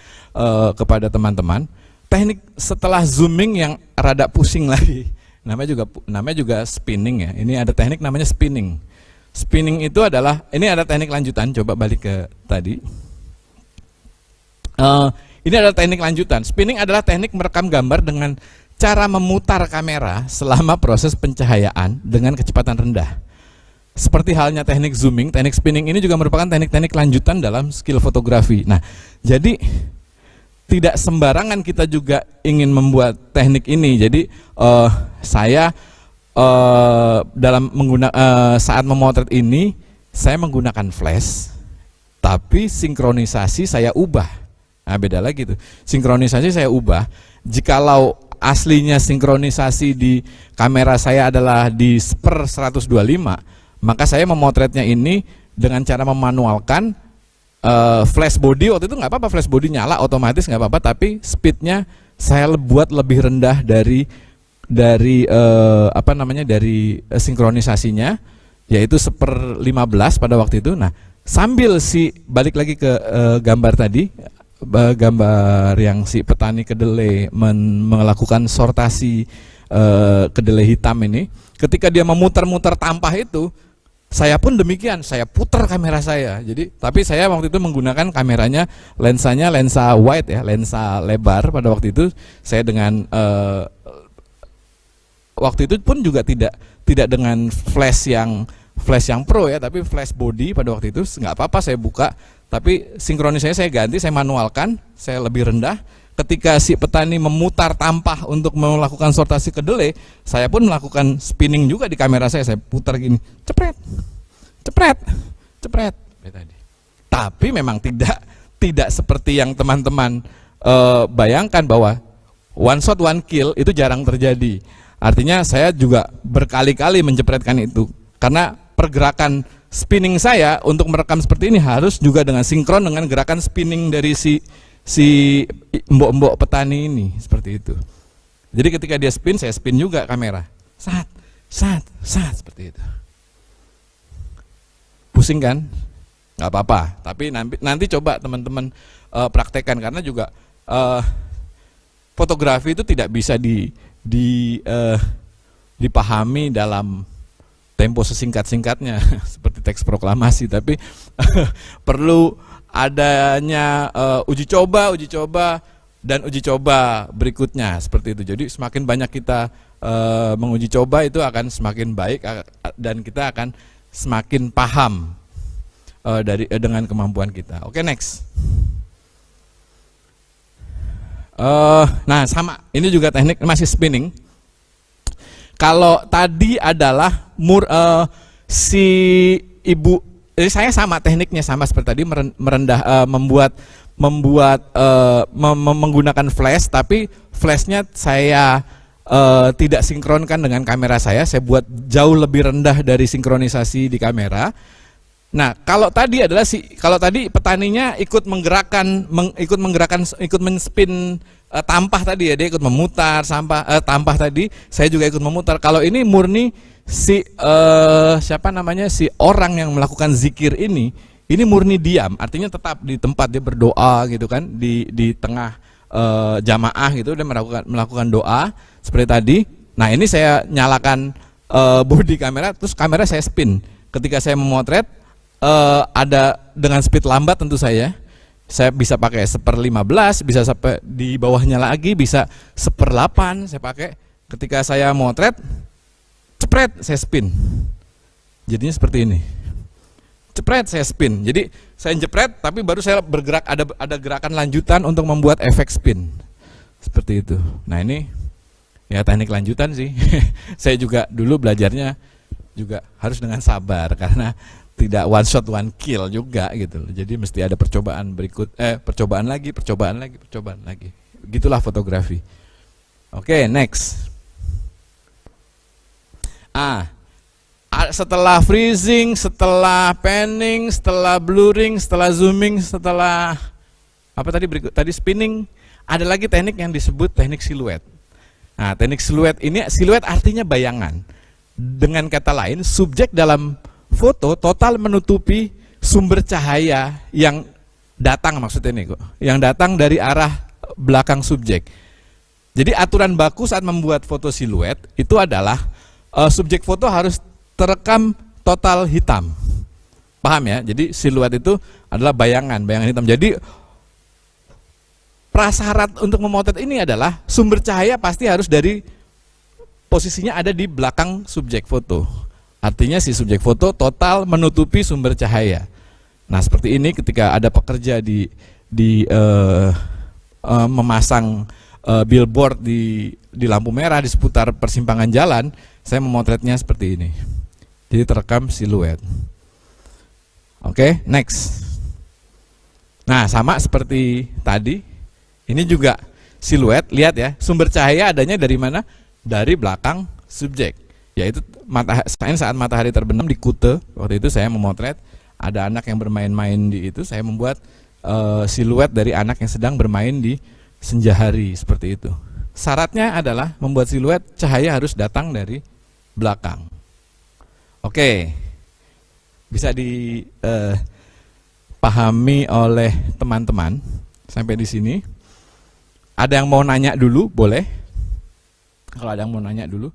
kepada teman-teman teknik setelah zooming yang rada pusing lagi. Namanya juga spinning ya. Ini ada teknik namanya spinning. Spinning itu adalah, ini ada teknik lanjutan. Coba balik ke tadi. Ini adalah teknik lanjutan. Spinning adalah teknik merekam gambar dengan cara memutar kamera selama proses pencahayaan dengan kecepatan rendah. Seperti halnya teknik zooming, teknik spinning ini juga merupakan teknik-teknik lanjutan dalam skill fotografi. Nah, jadi tidak sembarangan kita juga ingin membuat teknik ini. Jadi saya dalam saat memotret ini saya menggunakan flash, tapi sinkronisasi saya ubah. Nah, beda lagi tuh. Sinkronisasi saya ubah. Jikalau aslinya sinkronisasi di kamera saya adalah di per 125, maka saya memotretnya ini dengan cara memanualkan flash body. Waktu itu nggak apa-apa, flash body nyala otomatis nggak apa-apa, tapi speednya saya buat lebih rendah dari sinkronisasinya, yaitu 1/15 pada waktu itu. Nah, sambil balik lagi ke gambar tadi, gambar yang si petani kedelai melakukan sortasi kedelai hitam ini, ketika dia memutar-mutar tampah itu, saya pun demikian, saya putar kamera saya. Jadi, tapi saya waktu itu menggunakan kameranya, lensanya lensa wide ya, lensa lebar pada waktu itu. Saya dengan waktu itu pun juga tidak dengan flash yang pro ya, tapi flash body pada waktu itu. Nggak apa-apa saya buka, tapi sinkronisasinya saya ganti, saya manualkan, saya lebih rendah. Ketika si petani memutar tampah untuk melakukan sortasi kedelai, saya pun melakukan spinning juga di kamera saya putar gini, cepret, cepret, cepret. Tapi memang tidak seperti yang teman-teman bayangkan bahwa one shot one kill itu jarang terjadi. Artinya saya juga berkali-kali menjepretkan itu, karena pergerakan spinning saya untuk merekam seperti ini harus juga dengan sinkron dengan gerakan spinning dari si mbok-mbok petani ini, seperti itu. Jadi ketika dia spin, saya spin juga kamera. Sat, seperti itu. Pusing kan? Nggak apa-apa. Tapi nanti coba teman-teman praktekkan, karena juga fotografi itu tidak bisa dipahami dalam tempo sesingkat-singkatnya seperti teks proklamasi, tapi perlu adanya uji coba dan uji coba berikutnya seperti itu. Jadi semakin banyak kita menguji coba, itu akan semakin baik dan kita akan semakin paham dengan kemampuan kita. Oke, next. Nah, sama, ini juga teknik masih spinning. Kalau tadi adalah si ibu, jadi saya sama tekniknya, sama seperti tadi, menggunakan flash, tapi flashnya saya tidak sinkronkan dengan kamera saya buat jauh lebih rendah dari sinkronisasi di kamera. Nah, kalau tadi petaninya ikut men-spin tampah tadi ya, dia ikut memutar tampah tadi, saya juga ikut memutar. Kalau ini murni si orang yang melakukan zikir ini murni diam, artinya tetap di tempat dia berdoa gitu kan, di tengah jamaah gitu, dia melakukan doa seperti tadi. Nah, ini saya nyalakan body kamera, terus kamera saya spin. Ketika saya memotret, ada dengan speed lambat tentu saya bisa pakai 1/15, bisa sampai di bawahnya lagi, bisa 1/8 saya pakai. Ketika saya motret, cepret, saya spin. Jadinya seperti ini. Cepret saya spin. Jadi saya jepret tapi baru saya bergerak, ada gerakan lanjutan untuk membuat efek spin. Seperti itu. Nah, ini ya teknik lanjutan sih. Saya juga dulu belajarnya juga harus dengan sabar karena tidak one shot one kill juga gitu loh. Jadi mesti ada percobaan berikut, percobaan lagi. Gitulah fotografi. Oke, next. Setelah freezing, setelah panning, setelah blurring, setelah zooming, setelah apa tadi berikut tadi spinning, ada lagi teknik yang disebut teknik siluet. Nah, teknik siluet ini, siluet artinya bayangan. Dengan kata lain, subjek dalam foto total menutupi sumber cahaya yang datang, maksudnya ini kok, yang datang dari arah belakang subjek. Jadi aturan baku saat membuat foto siluet itu adalah subjek foto harus terekam total hitam. Paham ya? Jadi siluet itu adalah bayangan hitam. Jadi prasyarat untuk memotret ini adalah sumber cahaya pasti harus dari posisinya ada di belakang subjek foto. Artinya si subjek foto total menutupi sumber cahaya. Nah, seperti ini ketika ada pekerja memasang billboard di lampu merah di seputar persimpangan jalan, saya memotretnya seperti ini. Jadi terekam siluet. Oke, next. Nah, sama seperti tadi, ini juga siluet. Lihat ya, sumber cahaya adanya dari mana? Dari belakang subjek. Yaitu saat matahari terbenam di Kute. Waktu itu saya memotret ada anak yang bermain-main di itu. Saya membuat siluet dari anak yang sedang bermain di senja hari, seperti itu. Syaratnya adalah membuat siluet cahaya harus datang dari belakang. Oke, bisa dipahami oleh teman-teman sampai di sini. Ada yang mau nanya dulu, boleh? Kalau ada yang mau nanya dulu.